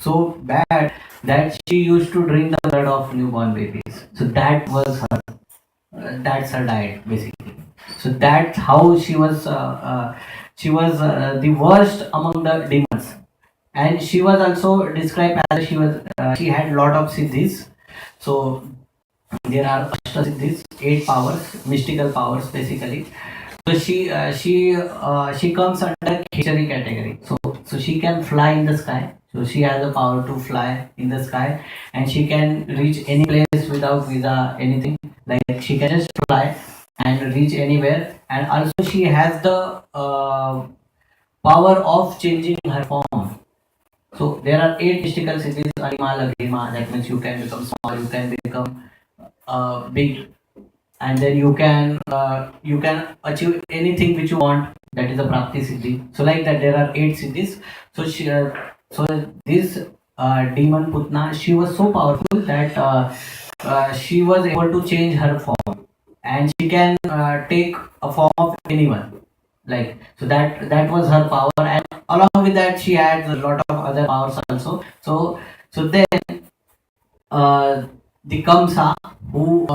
so bad that she used to drink the blood of newborn babies. So that was her. That's her diet, basically. So that's how she was. She was the worst among the demons, and she was also described as she had lot of siddhis. So there are Ashtasiddhis, 8 powers, mystical powers, basically. So she comes under Khechari category. So she can fly in the sky. So she has the power to fly in the sky, and she can reach any place without visa, anything. Like she can just fly and reach anywhere. And also she has the power of changing her form. So there are 8 mystical siddhis, Anima, Laghima. That means you can become small, you can become big, and then you can achieve anything which you want. That is a prapti siddhi. So like that, there are 8 siddhis. So this demon Putna, she was so powerful that she was able to change her form, and she can take a form of anyone. Like, so that was her power, and along with that, she had a lot of other powers also. So then the Kamsa, who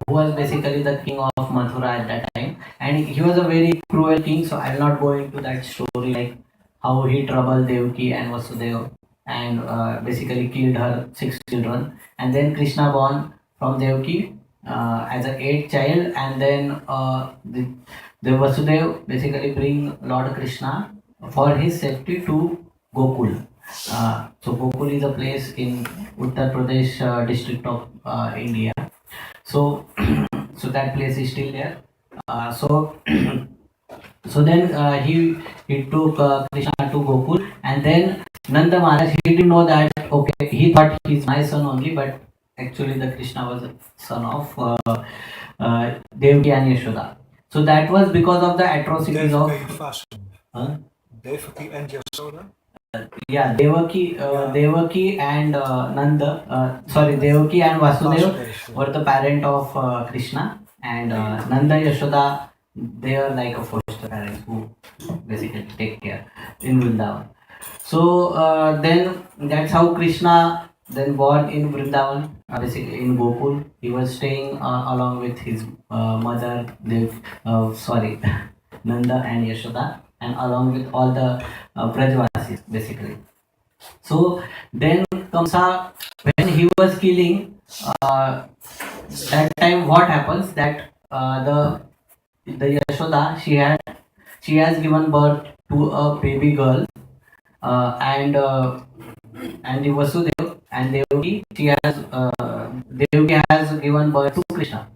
was basically the king of Mathura at that time, and he was a very cruel king. So I'll not go into that story, like how he troubled Devaki and Vasudeva, and basically killed her 6 children. And then Krishna born from Devaki as an 8th child, and then the Vasudev basically bring Lord Krishna for his safety to Gokul. So Gokul is a place in Uttar Pradesh district of India. So so that place is still there. So so then he took Krishna to Gokul, and then Nanda Maharaj, he didn't know that, okay, he thought he's my son only, but actually the Krishna was a son of Devaki and Yashoda. So that was because of the atrocities of Devaki Vasu. Huh? Devaki and Yasoda. Yeah, Devaki and Nanda. Sorry, Devaki and Vasudeva were the parent of Krishna, and Nanda Yashoda, they are like a foster parents who basically take care in Vrindavan. So then that's how Krishna then born in Vrindavan, basically in Gokul. He was staying along with his mother, Nanda and Yashoda, and along with all the Brajvasis basically. So then Kamsa, when he was killing, that time what happens that the Yashoda, she has given birth to a baby girl, and the Vasudev and Devaki, Devaki has given birth to Krishna.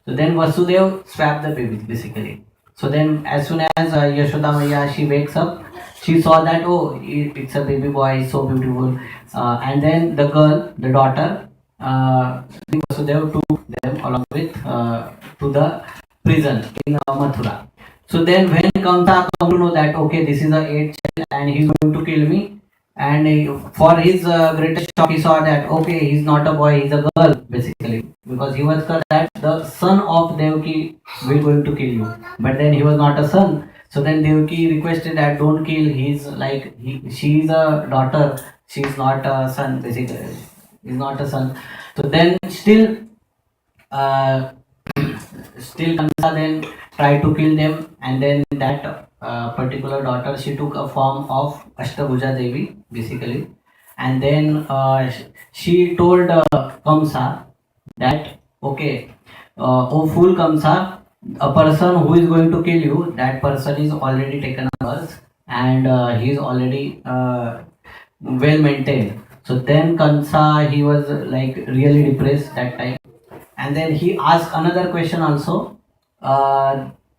So then Vasudev swapped the babies basically. So then as soon as Yashoda Maya, she wakes up, she saw that, oh, it's a baby boy, he's so beautiful. And then the girl, the daughter, the Vasudev took them along with to the prison in Mathura. So then when Kamsa come to know that, okay, this is a 8th child and he's going to kill me, and for his greatest shock, he saw that, okay, he's not a boy, he's a girl basically, because he was told that the son of Devaki will going to kill you, but then he was not a son. So then Devaki requested that don't kill, she is a daughter, she is not a son basically, is not a son. So then still Kamsa then tried to kill them, and then that particular daughter, she took a form of Ashtabhuja Devi basically, and then she told Kamsa that, okay, oh fool Kamsa, a person who is going to kill you, that person is already taken a birth, and he is already well maintained. So then Kamsa, he was like really depressed that time, and then he asked another question also,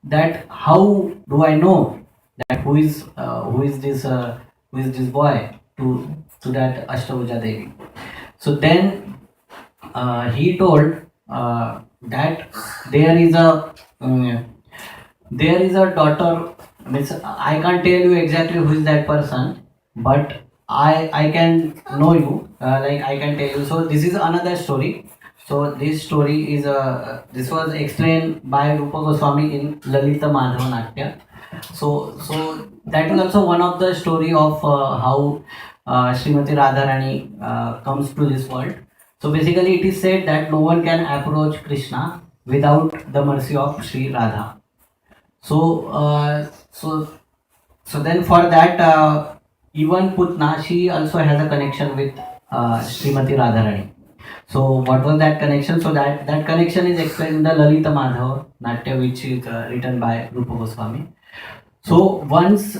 that how do I know that who is this boy to that Ashtabhuja Devi. So then he told that there is a daughter, means I can't tell you exactly who is that person, but I can know you, like I can tell you. So this is another story. So this story is this was explained by Rupa Goswami in Lalita Madhava Natya. So that is also one of the story of how Srimati Radharani comes to this world. So basically it is said that no one can approach Krishna without the mercy of Sri Radha. So then for that even Putna, she also has a connection with Srimati Radharani. So what was that connection? So that connection is explained in the Lalita Madhava Natya, which is written by Rupa Goswami. So once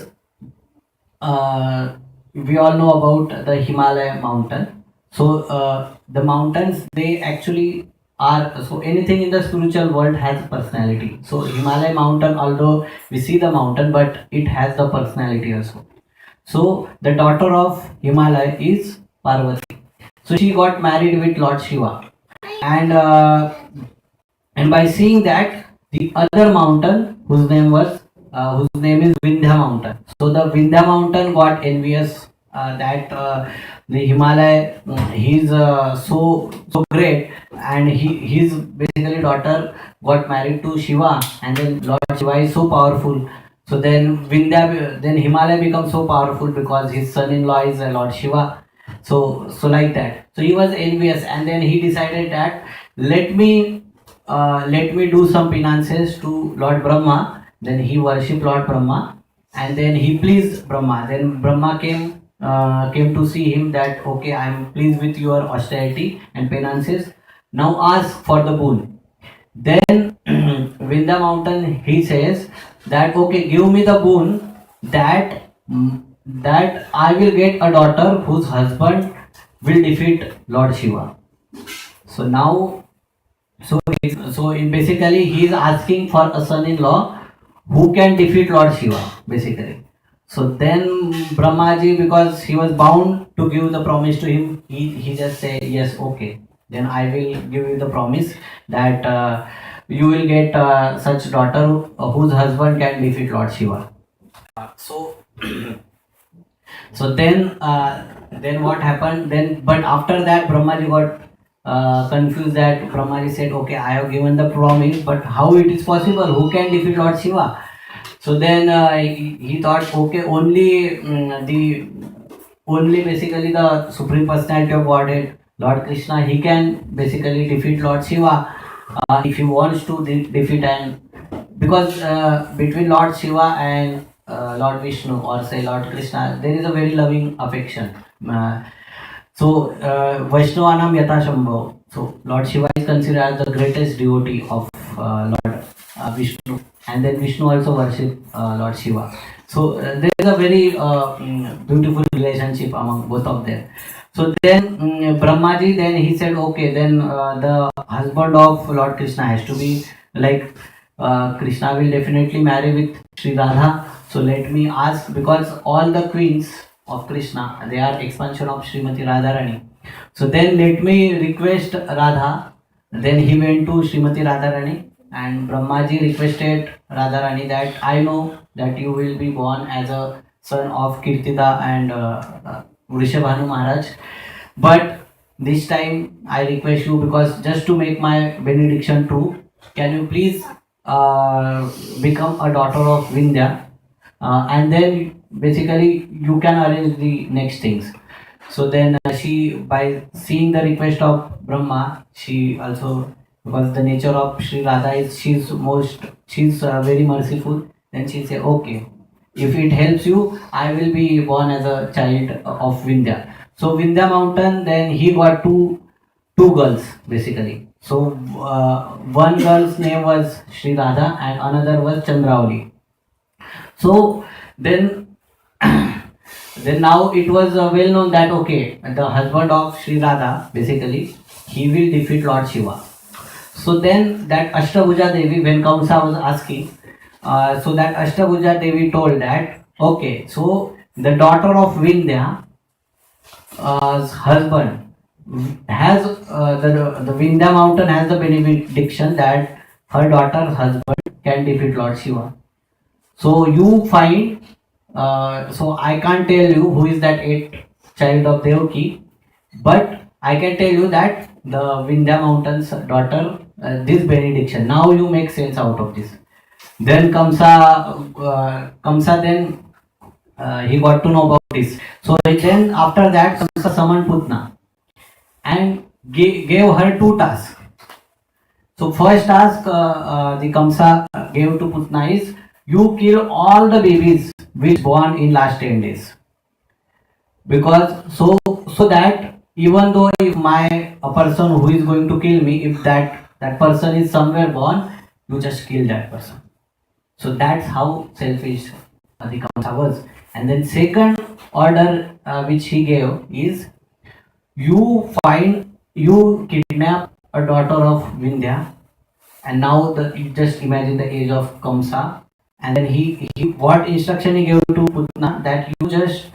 we all know about the Himalaya mountain. So the mountains, they actually are, so anything in the spiritual world has personality. So Himalaya mountain, although we see the mountain, but it has the personality also. So the daughter of Himalaya is Parvati. So she got married with Lord Shiva. And by seeing that, the other mountain whose name is Vindhya mountain. So the Vindhya mountain got envious that the Himalaya he's so great, and his basically daughter got married to Shiva, and then Lord Shiva is so powerful. So then Himalaya becomes so powerful because his son-in-law is Lord Shiva. So like that. So he was envious, and then he decided that let me do some penances to Lord Brahma. Then he worshipped Lord Brahma, and then he pleased Brahma. Then Brahma came to see him that okay, I am pleased with your austerity and penances. Now ask for the boon. Then Vindhya mountain he says that okay, give me the boon that I will get a daughter whose husband will defeat Lord Shiva. So now basically he is asking for a son-in-law who can defeat Lord Shiva basically. So then Brahmaji, because he was bound to give the promise to him, he just said yes, okay, then I will give you the promise that you will get such daughter whose husband can defeat Lord Shiva. So then what happened then, but after that Brahmaji got confused. That Brahmaji said okay, I have given the promise, but how it is possible, who can defeat Lord Shiva? So then he thought okay, only basically the Supreme Personality of Godhead Lord Krishna, he can basically defeat Lord Shiva if he wants to defeat. And because between Lord Shiva and Lord Vishnu, or say Lord Krishna, there is a very loving affection. Vaishnavanam Yata Shambhav. So Lord Shiva is considered as the greatest devotee of Lord Vishnu, and then Vishnu also worship Lord Shiva. So there is a very beautiful relationship among both of them. So then Brahmaji, then he said okay, then the husband of Lord Krishna has to be like Krishna will definitely marry with Sri Radha. So let me ask, because all the queens of Krishna, they are expansion of Srimati Radharani. So then let me request Radha. Then he went to Srimati Radharani, and Brahmaji requested Radharani that I know that you will be born as a son of Kirtida and Vrishabhanu Maharaj, but this time I request you, because just to make my benediction true, can you please become a daughter of Vindhya, and then basically you can arrange the next things. So then she, by seeing the request of Brahma, she also, because the nature of Sri Radha is she's very merciful. Then she said okay, if it helps you, I will be born as a child of Vindhya. So Vindhya mountain, then he got two girls basically. So one girl's name was Sri Radha and another was Chandravali. So then then now it was well known that okay, the husband of Sri Radha basically, he will defeat Lord Shiva. So then that Ashtabhuja Devi, when Kamsa was asking, so that Ashtabhuja Devi told that okay, so the daughter of Vindhya husband has the Vindhya mountain has the benediction that her daughter's husband can defeat Lord Shiva. So you find, so I can't tell you who is that eighth child of Devaki, but I can tell you that the Vindhya mountain's daughter, this benediction. Now you make sense out of this. Then Kamsa then he got to know about this. So then after that Kamsa summoned Putna and gave her two tasks. So first task the Kamsa gave to Putna is, you kill all the babies which born in last 10 days. Because so that even though if a person who is going to kill me, if that person is somewhere born, you just kill that person. So that's how selfish the Kamsa was. And then second order which he gave is, you kidnap a daughter of Vindhya, and now you just imagine the age of Kamsa, and then he what instruction he gave to Putna, that you just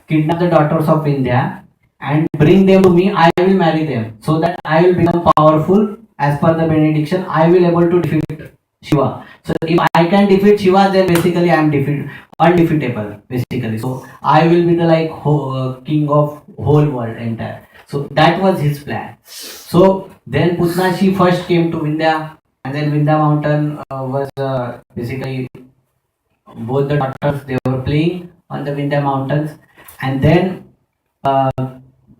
kidnap the daughters of Vindhya and bring them to me, I will marry them, so that I will become powerful. As per the benediction, I will able to defeat Shiva. So if I can defeat Shiva, then basically I am undefeatable. Basically, so I will be the like king of whole world entire. So that was his plan. So then Putna, she first came to Vindhya, and then Vindhya mountain was basically both the daughters, they were playing on the Vindhya mountains, and then uh,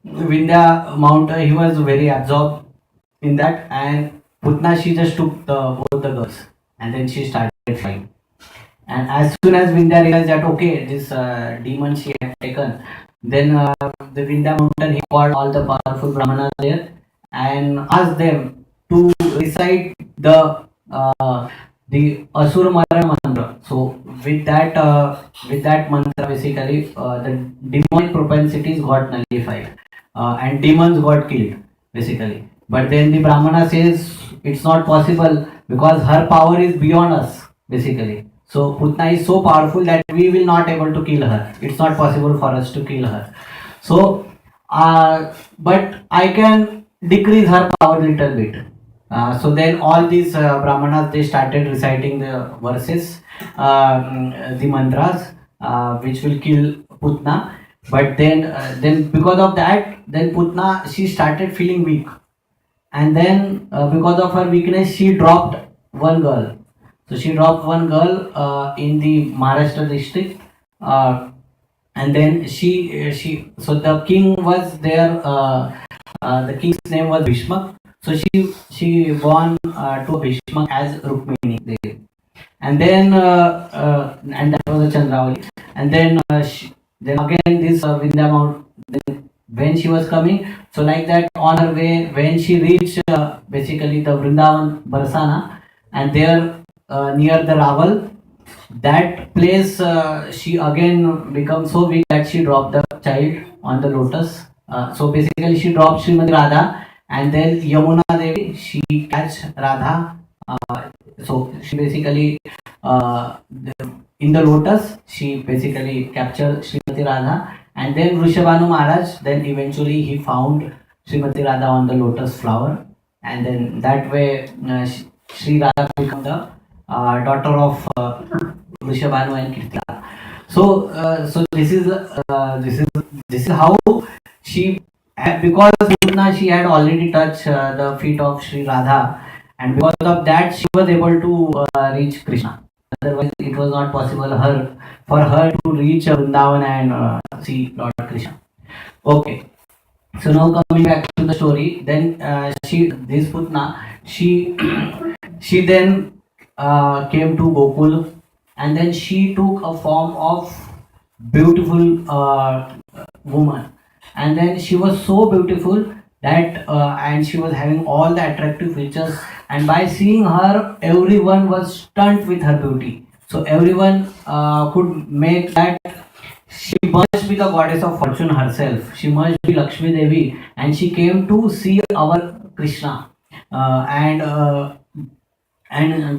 Vindhya mountain, he was very absorbed in that, and Putna, she just took both the girls, and then she started fighting. And as soon as Vindhya realized that okay, this demon she had taken, then the Vindhya mountain, he called all the powerful brahmanas there and asked them to recite the Asura Marana mantra. So with that mantra, basically the demonic propensities got nullified and demons got killed basically. But then the Brahmana says it's not possible because her power is beyond us basically. So Putna is so powerful that we will not able to kill her. It's not possible for us to kill her. So, but I can decrease her power little bit. So then all these brahmanas, they started reciting the verses, the mantras, which will kill Putna. But then because of that, then Putna, she started feeling weak, and then because of her weakness, she dropped one girl. So she dropped one girl in the Maharashtra district, and then she so the king was there. The king's name was Bhishmak. So she born to Bhishmak as Rukmini Devi, and then and that was a Chandravali, and then then again this Vindhya Mount. Then when she was coming, so like that on her way, when she reached basically the Vrindavan Barsana, and there near the Raval, that place she again becomes so weak that she dropped the child on the lotus. So basically she dropped Srimati Radha, and then Yamuna Devi, she catch Radha. So she basically in the lotus, she basically captured Srimati Radha, and then Vrishabhanu Maharaj, then eventually he found Srimati Radha on the lotus flower, and then that way Sri Radha became the daughter of Vrishabhanu and Kirtila. So this is how she, because Putna, she had already touched the feet of Sri Radha, and because of that she was able to reach Krishna. Otherwise, it was not possible for her to reach Vrindavan and see Lord Krishna. Okay. So now coming back to the story, then this Putna, she then came to Gokul, and then she took a form of beautiful woman, and then she was so beautiful that and she was having all the attractive features, and by seeing her, everyone was stunned with her beauty. So everyone could make that she must be the goddess of fortune herself. She must be Lakshmi Devi, and she came to see our Krishna, and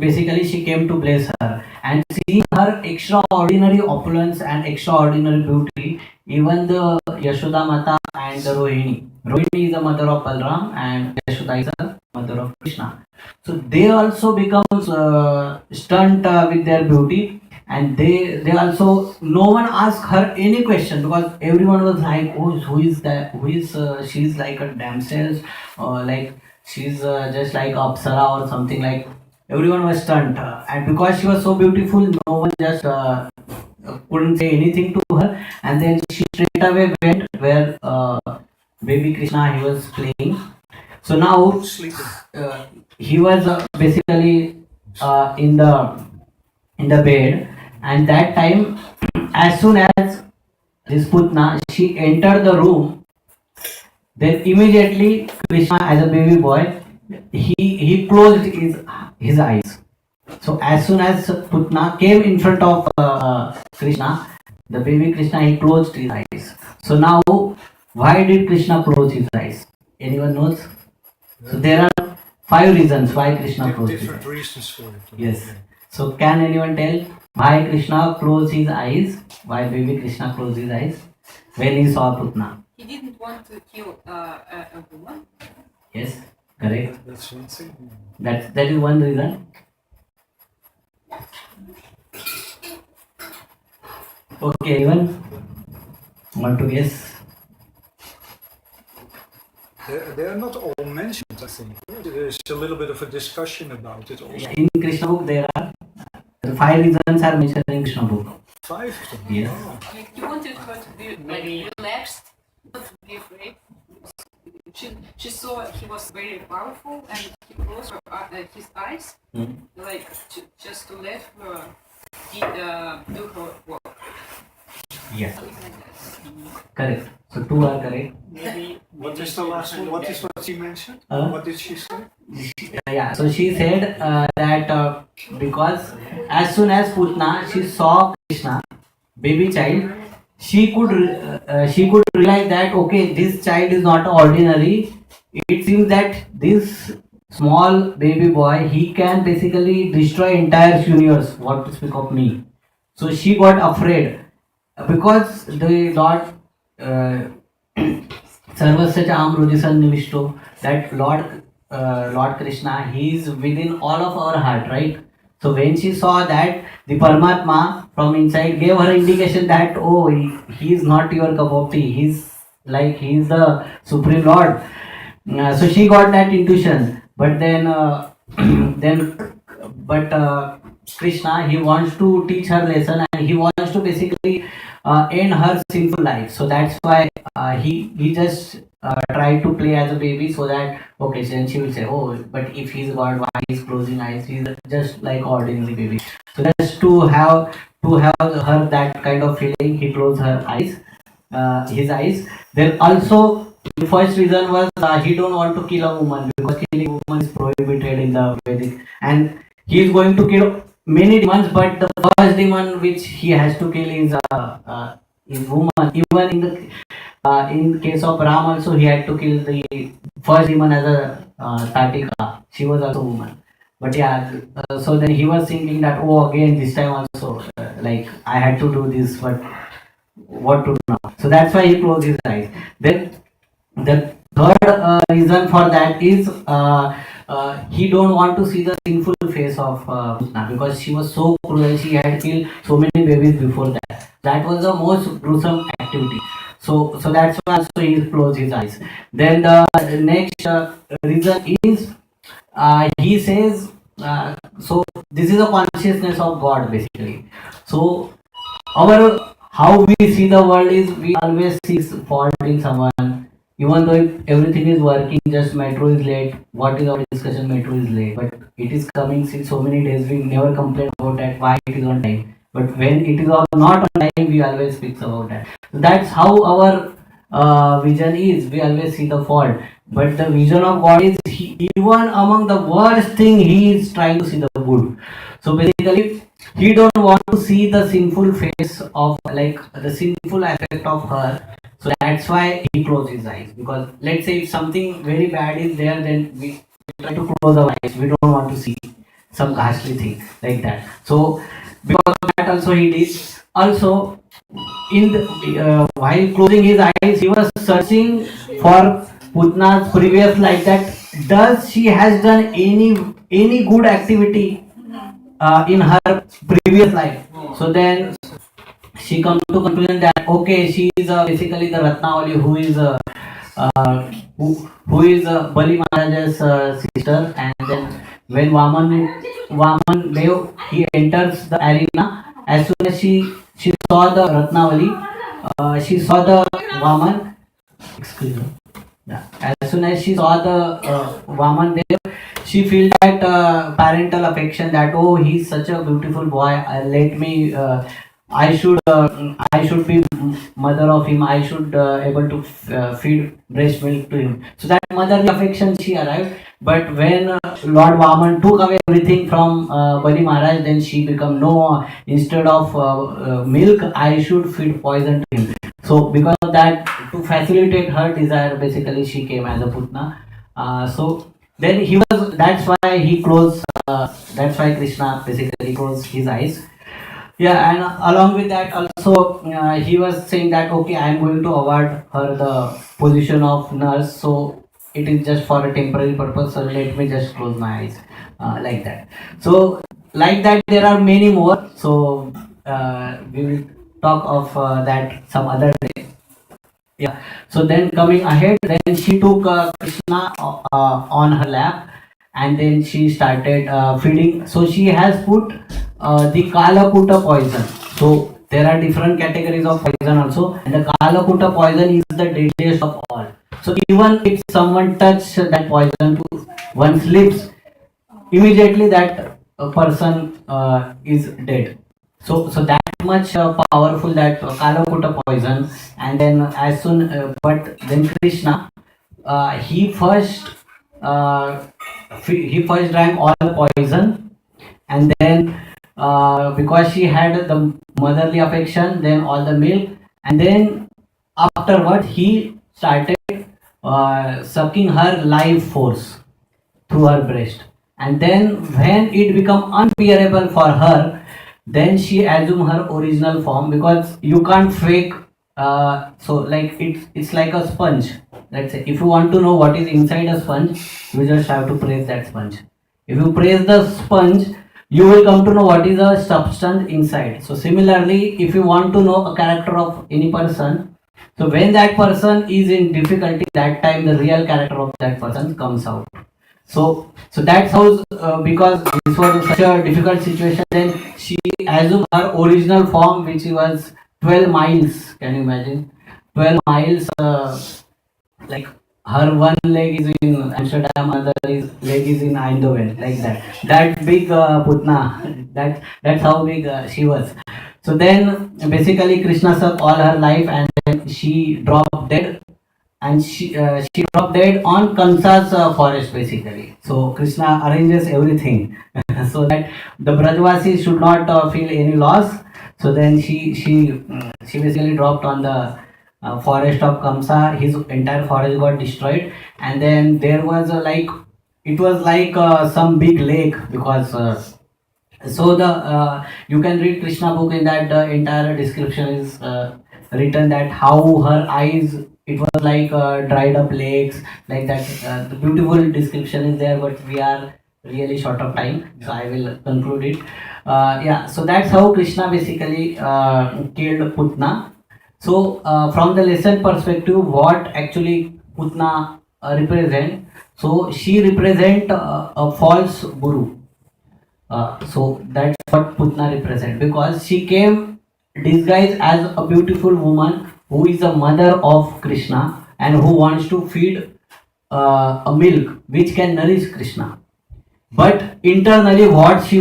basically she came to bless her. And seeing her extraordinary opulence and extraordinary beauty, even the Yashoda Mata and the Rohini. Rohini is the mother of Balram, and Yashoda is the mother of Krishna. So they also becomes stunned with their beauty, and they also, no one asked her any question, because everyone was like, oh, who is that? Who is she's like a damsel, like she's just like Apsara or something like. Everyone was stunned, and because she was so beautiful, no one just couldn't say anything to her. And then she straight away went where baby Krishna, he was playing. So now he was basically in the bed, and that time, as soon as this Putna, she entered the room, then immediately Krishna, as a baby boy, he closed his eyes. So as soon as Putna came in front of Krishna, the baby Krishna, he closed his eyes. So now, why did Krishna close his eyes? Anyone knows? So there are 5 reasons why Krishna closed his eyes. Different reasons for it. Yes. So can anyone tell why Krishna closed his eyes, why baby Krishna closed his eyes when he saw Putna. He didn't want to kill a woman. Yes, correct. That's one thing. That is one reason. Okay, anyone want to guess? They are not all mentioned, I think. There's a little bit of a discussion about it also. In Krishna book there are the 5 reasons are mentioned in Krishna book. 5 of them? Yes. Wow. Like, he wanted her to be like relaxed, not to be afraid. She saw he was very powerful and he closed his eyes, Hmm. like just to let her do her work. Yes, Something like that. correct. So 2 are correct. What is the last one? What is what she mentioned? What did she say? Yeah, so she said that because as soon as Putna she saw Krishna, baby child, she could realize that okay, this child is not ordinary. It seems that this small baby boy he can basically destroy entire universe. What to speak of me? So she got afraid because the Lord Sarvasya Cham Rudisan Nivishto, that Lord Krishna, he is within all of our heart, right? So when she saw that, the Paramatma from inside gave her indication that oh, he is not your cup of tea. He is the Supreme Lord. So she got that intuition, but then Krishna he wants to teach her lesson and he wants to basically end her sinful life. So that's why he just tried to play as a baby so that okay, then she will say oh, but if he's God, why he's closing eyes? He's just like ordinary baby. So just to have her that kind of feeling, he closed her eyes, his eyes. Then also the first reason was he don't want to kill a woman because killing a woman is prohibited in the Vedic, and he is going to kill many demons, but the first demon which he has to kill is woman. Even in case of Ram also he had to kill the first demon as a Tatika. She was also woman. But yeah, so then he was thinking that oh again this time also like I had to do this, but what to do now? So that's why he closed his eyes. Then the third reason for that is he don't want to see the sinful face of Putna because she was so cruel. She had killed so many babies before that. That was the most gruesome activity. So that's why also he closed his eyes. Then the next reason is he says so this is a consciousness of God basically. So our how we see the world is we always see fault in someone. Even though if everything is working, just metro is late. What is our discussion? Metro is late, but it is coming since so many days. We never complain about that. Why it is on time? But when it is not on time, we always speak about that. So that's how our vision is. We always see the fault, but the vision of God is even among the worst thing, He is trying to see the good. So basically, He don't want to see the sinful face of like the sinful aspect of her. So that's why he closed his eyes. Because let's say if something very bad is there, then we try to close our eyes. We don't want to see some ghastly thing like that. So because of that also he did. Also, in the, while closing his eyes, he was searching for Putna's previous life. That does she has done any good activity in her previous life. So then she come to conclusion that okay, she is basically the Ratnavali who is who is Bali Maharaja's sister, and then when Vaman Dev he enters the arena, as soon as she saw the Ratnavali, she saw the Vaman. Excuse me. Yeah. As soon as she saw the Vaman Dev, she feel that parental affection that oh he's such a beautiful boy. Let me. I should be mother of him. I should able to feed breast milk to him. So that motherly affection she arrived. But when Lord Vaman took away everything from Bali Maharaj, then she become no. Instead of milk, I should feed poison to him. So because of that, to facilitate her desire, basically she came as a Putna. So then he was. That's why he closed. That's why Krishna basically closed his eyes. Yeah, and along with that also he was saying that okay, I am going to award her the position of nurse, so it is just for a temporary purpose. So let me just close my eyes, like that. So like that, there are many more. So we will talk of that some other day. Yeah. So then coming ahead, then she took Krishna on her lap, and then she started feeding. So she has put the Kalakuta poison. So there are different categories of poison also, and the Kalakuta poison is the deadliest of all. So even if someone touch that poison to one's lips, immediately that person is dead. So that much powerful that Kalakuta poison, and then as soon but then Krishna, he first uh, he first drank all the poison, and then because she had the motherly affection, then all the milk, and then afterward he started sucking her life force through her breast. And then when it become unbearable for her, then she assume her original form, because you can't fake. So like it's like a sponge. Let's say if you want to know what is inside a sponge, you just have to press that sponge. If you press the sponge, you will come to know what is a substance inside. So similarly, if you want to know a character of any person, so when that person is in difficulty, that time the real character of that person comes out. So that's how, because this was such a difficult situation, then she assumed her original form, which was 12 miles. Can you imagine? 12 miles, like her one leg is in Amsterdam, other leg is in Eindhoven, like that. That big Putna, that's how big she was. So then basically Krishna sucked all her life, and then she dropped dead, and she dropped dead on Kamsa's forest basically. So Krishna arranges everything so that the Brajvasis should not feel any loss. So then she basically dropped on the forest of Kamsa. His entire forest got destroyed, and then there was like it was like some big lake, because so the you can read Krishna book, in that the entire description is written that how her eyes, it was like dried up lakes, like that. The beautiful description is there, but we are really short of time, so I will conclude it. Yeah, so that's how Krishna basically killed Putna. So from the lesson perspective, what actually Putna represent? So she represent a false guru. So that's what Putna represent, because she came disguised as a beautiful woman who is a mother of Krishna, and who wants to feed a milk which can nourish Krishna. But internally, what she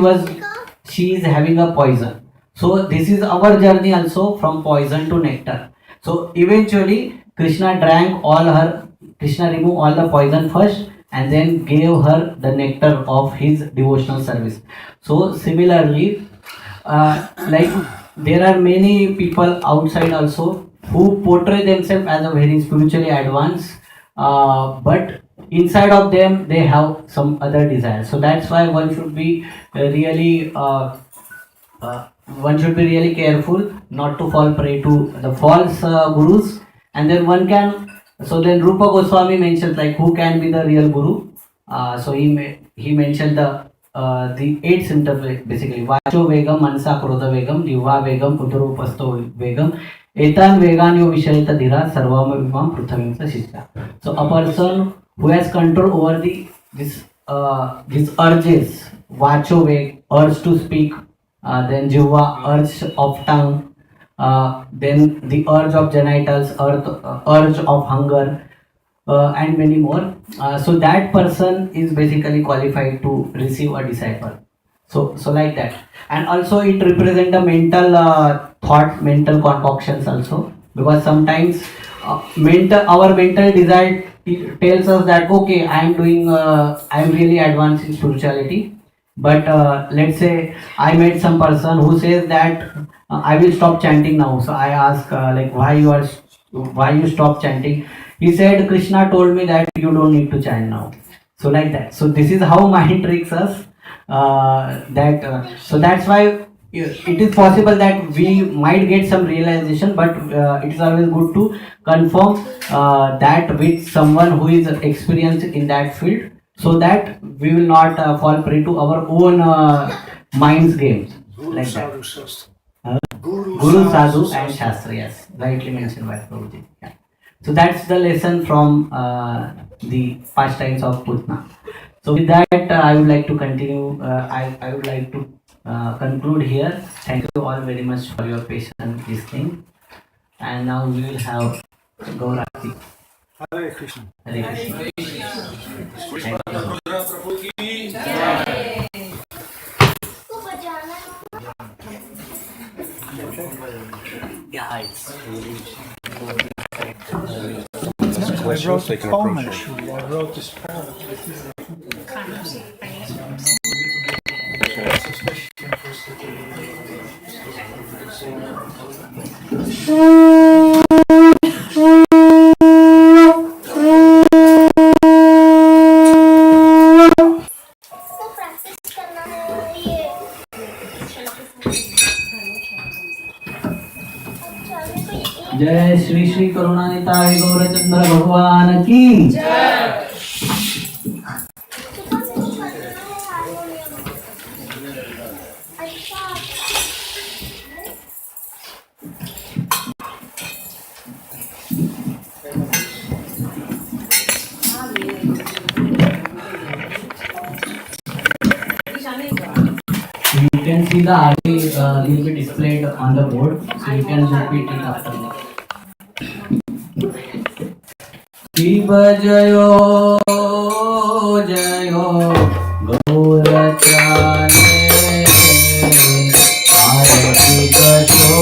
is having a poison. So this is our journey also, from poison to nectar. So eventually, Krishna removed all the poison first, and then gave her the nectar of his devotional service. So similarly, like there are many people outside also who portray themselves as a very spiritually advanced, but inside of them they have some other desires. So that's why one should be really careful not to fall prey to the false gurus. And then one can, so then Rupa Goswami mentions like who can be the real guru. So he mentioned the 8 symptoms basically: Vacho Vegam, Mansa Krodha Vegam, Jiva Vegam, Uttaropasto Vegam, Etan Veganyo Vishayata Dhira, Sarvama Vimam Pruthavimsa Shishya. So a person who has control over these urges: Vacho Veg, urge to speak, then Jiva, urge of tongue, then the urge of genitals, urge of hunger, and many more. So that person is basically qualified to receive a disciple. So like that. And also it represents a mental thought, mental concoctions also, because sometimes our mental desire, it tells us that okay, I am really advanced in spirituality. But let's say I met some person who says that I will stop chanting now. So I ask like why you stop chanting? He said Krishna told me that you don't need to chant now. So like that. So this is how mind tricks us. So that's why it is possible that we might get some realization, but it is always good to confirm that with someone who is experienced in that field, so that we will not fall prey to our own mind's games. Guru Like that. Sadhu Shastra. Huh? Guru Guru, Sadhu and Shastra, yes, rightly mentioned by Prabhuji. Yeah. So that's the lesson from the pastimes of Putna. So with that, I would like to continue. I would like to conclude here. Thank you all very much for your patient listening. And now we will have Gaurati. Hare Krishna. Hare Krishna. Thank you. Rudra Prabhu ki Yeah, it's I wrote the poem actually. I wrote this poem. जय श्री श्री करुणानिताय गौरचंद्र भगवान की जय। You can see the arti will be displayed on the board, so you can repeat it after me. Shiv जयो जयो गौरचारे आरती कशो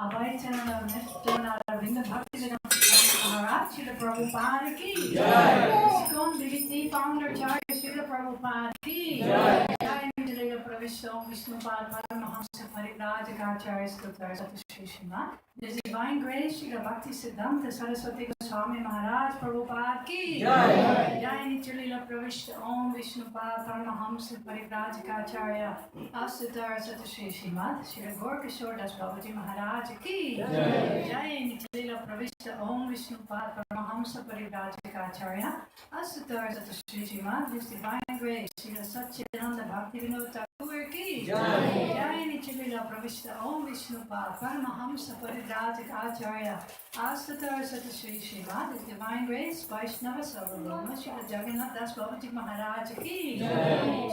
अभय चरण विंद भक्ति महाराज श्रील प्रभुपाद की ISKCON DVC founder Acharya Srila Prabhupada ki Jai Nijalila Pravisto Vishnupada Paramahamsa Parivrajacharya Stutar Sri Srimad His Divine Grace Srila Bhakti Siddhanta Saraswati Goswami Maharaj Prabhupada ki Jai Nijalila Pravisto Om Vishnupada Paramahamsa Parivrajacharya Stutar Sri Srimad Srila Gaurkishore Das Babaji Maharaj ki Jai Nijalila Pravisto Om Vishnupada Paramahamsa Parivrajacharya Asutar Sri Srimad His Divine Grace Srila Satchidananda Bhaktivinoda Thakur ki Jai Nijalila Pravishta Om Vishnupad Paramahamsa Parivrajacharya Asutar Sri Srimad His Divine Grace Vaishnava Sarvabhauma Srila Jagannath Das Babaji Maharaj ki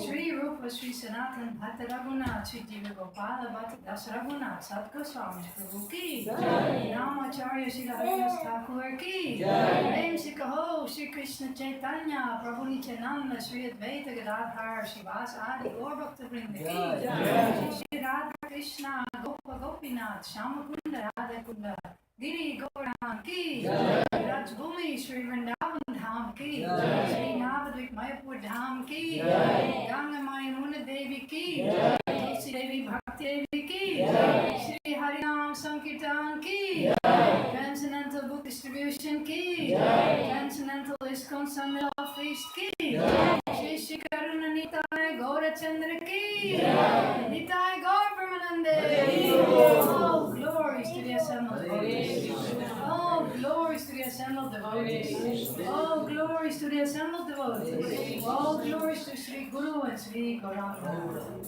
Sri Rupa Sri Sanatan Bhatta Raghunath Sri Jiva Gopala Bhatta Das Raghunath Sat Goswami Prabhu ki Ramacharya Srila Haridas Thakur ki Prem Se Kaho Sri Krishna Chaitanya Prabhu Nityananda Sri Advaita Gadadhar Shivas Adi Gaur Bhakta Vrinda ki Sri Radha Krishna Gopa Gopinath Shamakunda Radha Kunda Giri Gaurang ki Rajbhumi Sri Vrindavan Dham ki Sri Navadvip Mayapur Dham ki Ganga Mayamuna Devi ki Tulsi Devi Bhakti Devi ki Sri Harinam Sankirtan ki, Transcendental Book Distribution ki, Transcendental ISKCON Summer Love Feast ki, Shri Shri Karuna Nitai Gaurachandra ki, Nitai Gaur Brahmanande. Oh, glories to the assembled devotees. Oh, glories to the assembled devotees. Oh, glories to the assembled devotees. Oh, glories to Sri Guru and Sri Gauranga.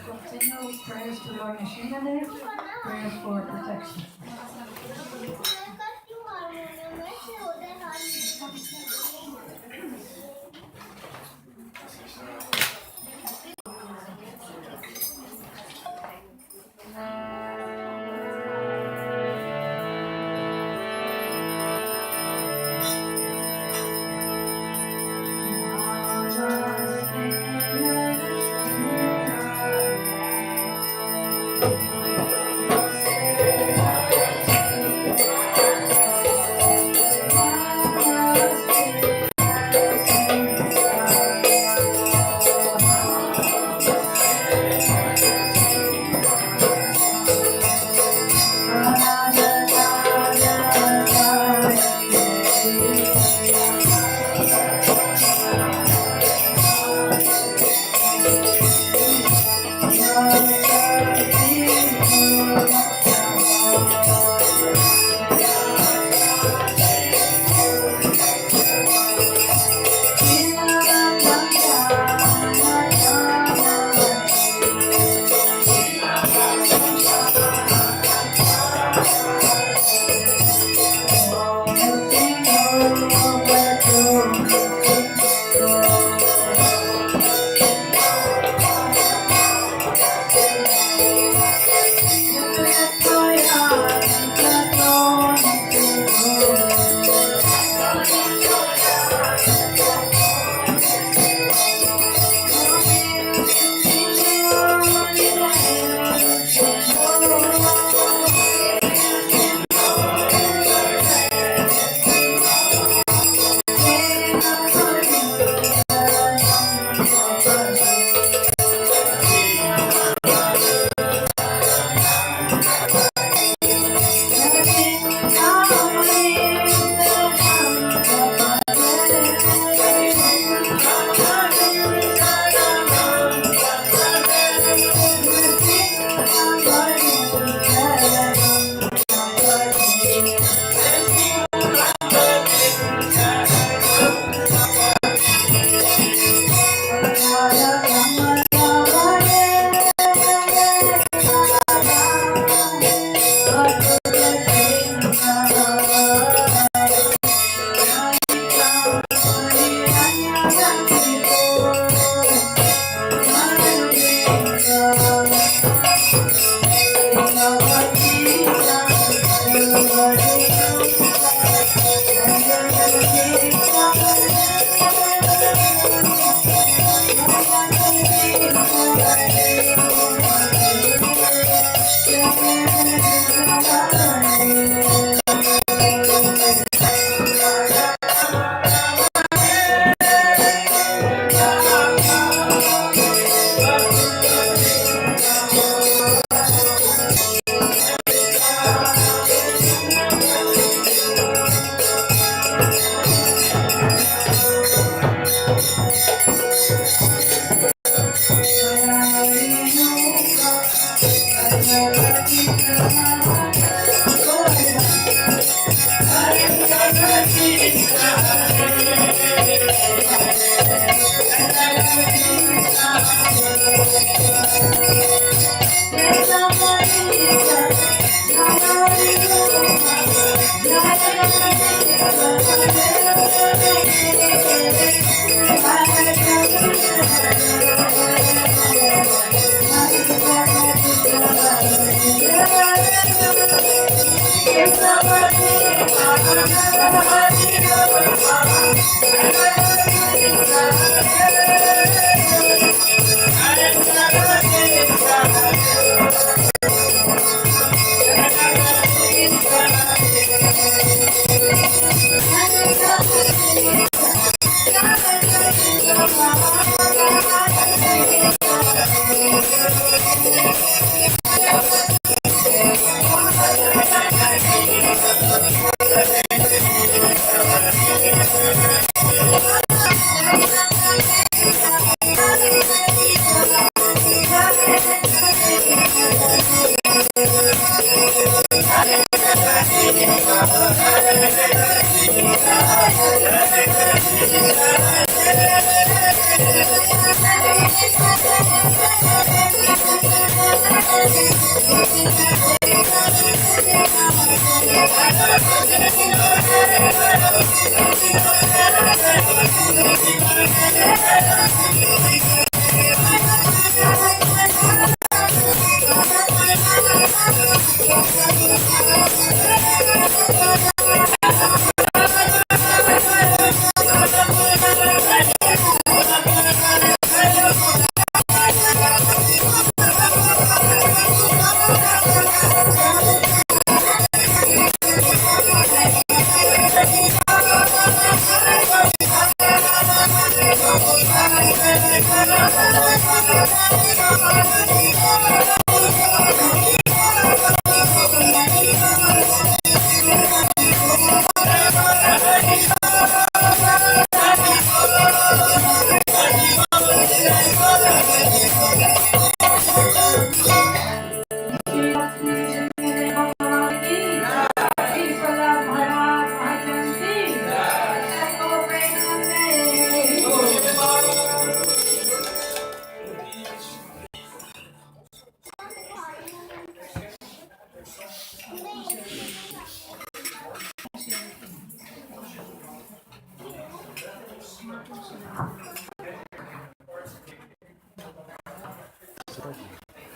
Continue with prayers to Lord Nishinadev, prayers for protection.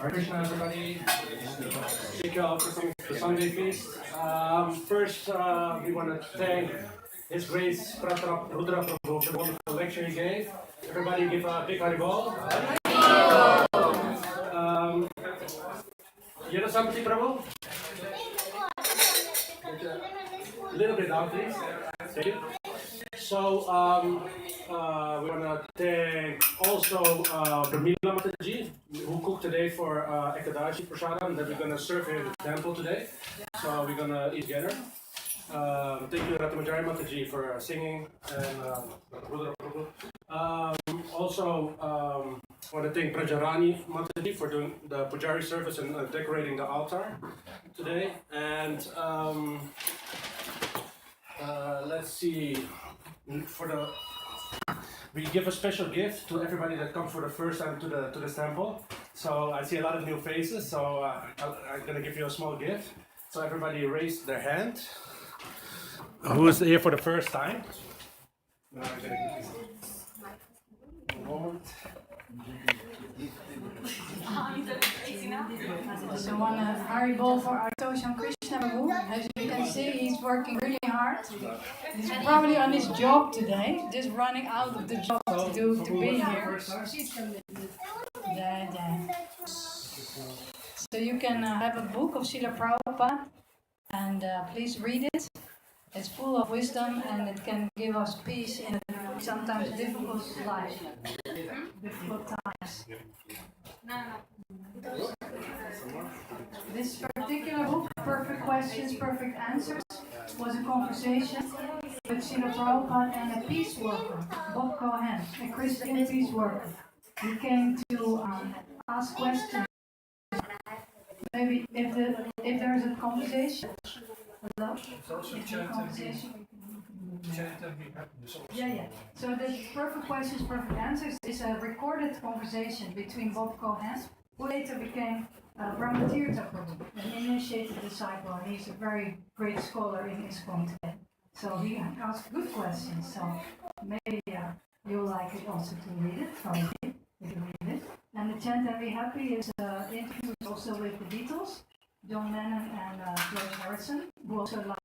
Hare Krishna, everybody. Thank you all for coming to the Sunday feast. First, we want to thank His Grace Pratap Rudra Prabhu for the wonderful lecture he gave. Everybody give a big Haribol. Yada Sampati Prabhu? A little bit loud, please. Thank you. So, we want to thank also Pramila Mataji, who cooked today for Ekadashi Prasadam that we're going to serve here in the temple today. So, we're going to eat together. Thank you, Ratamajari Mataji, for singing, and also, I want to thank Prajarani Mataji for doing the Pujari service and decorating the altar today. And let's see. We give a special gift to everybody that comes for the first time to this temple. So I see a lot of new faces. So I'm gonna give you a small gift. So everybody raise their hand. Who is here for the first time? Now I'm gonna give you a moment. So one Haribol for our Tosham Krishna Prabhu. As you can see, he's working really hard. He's probably on his job today, just running out of the job to be here. So you can have a book of Srila Prabhupada and please read it. It's full of wisdom and it can give us peace in a sometimes difficult life, difficult times. This particular book, Perfect Questions, Perfect Answers, was a conversation with Srila Prabhupada and a peace worker, Bob Cohen, a Christian peace worker. He came to ask questions. Maybe if there is a conversation. Hello? Yeah. So the Perfect Questions, Perfect Answers is a recorded conversation between Bob Cohen, who later became Brahmatirtha Prabhu, an initiated disciple, and he's a very great scholar in ISKCON today. So he asked good questions. So maybe you'll like it also to read it from him, if you read it. And the chant that we happy is interviews also with the Beatles, John Lennon and George Harrison, who also like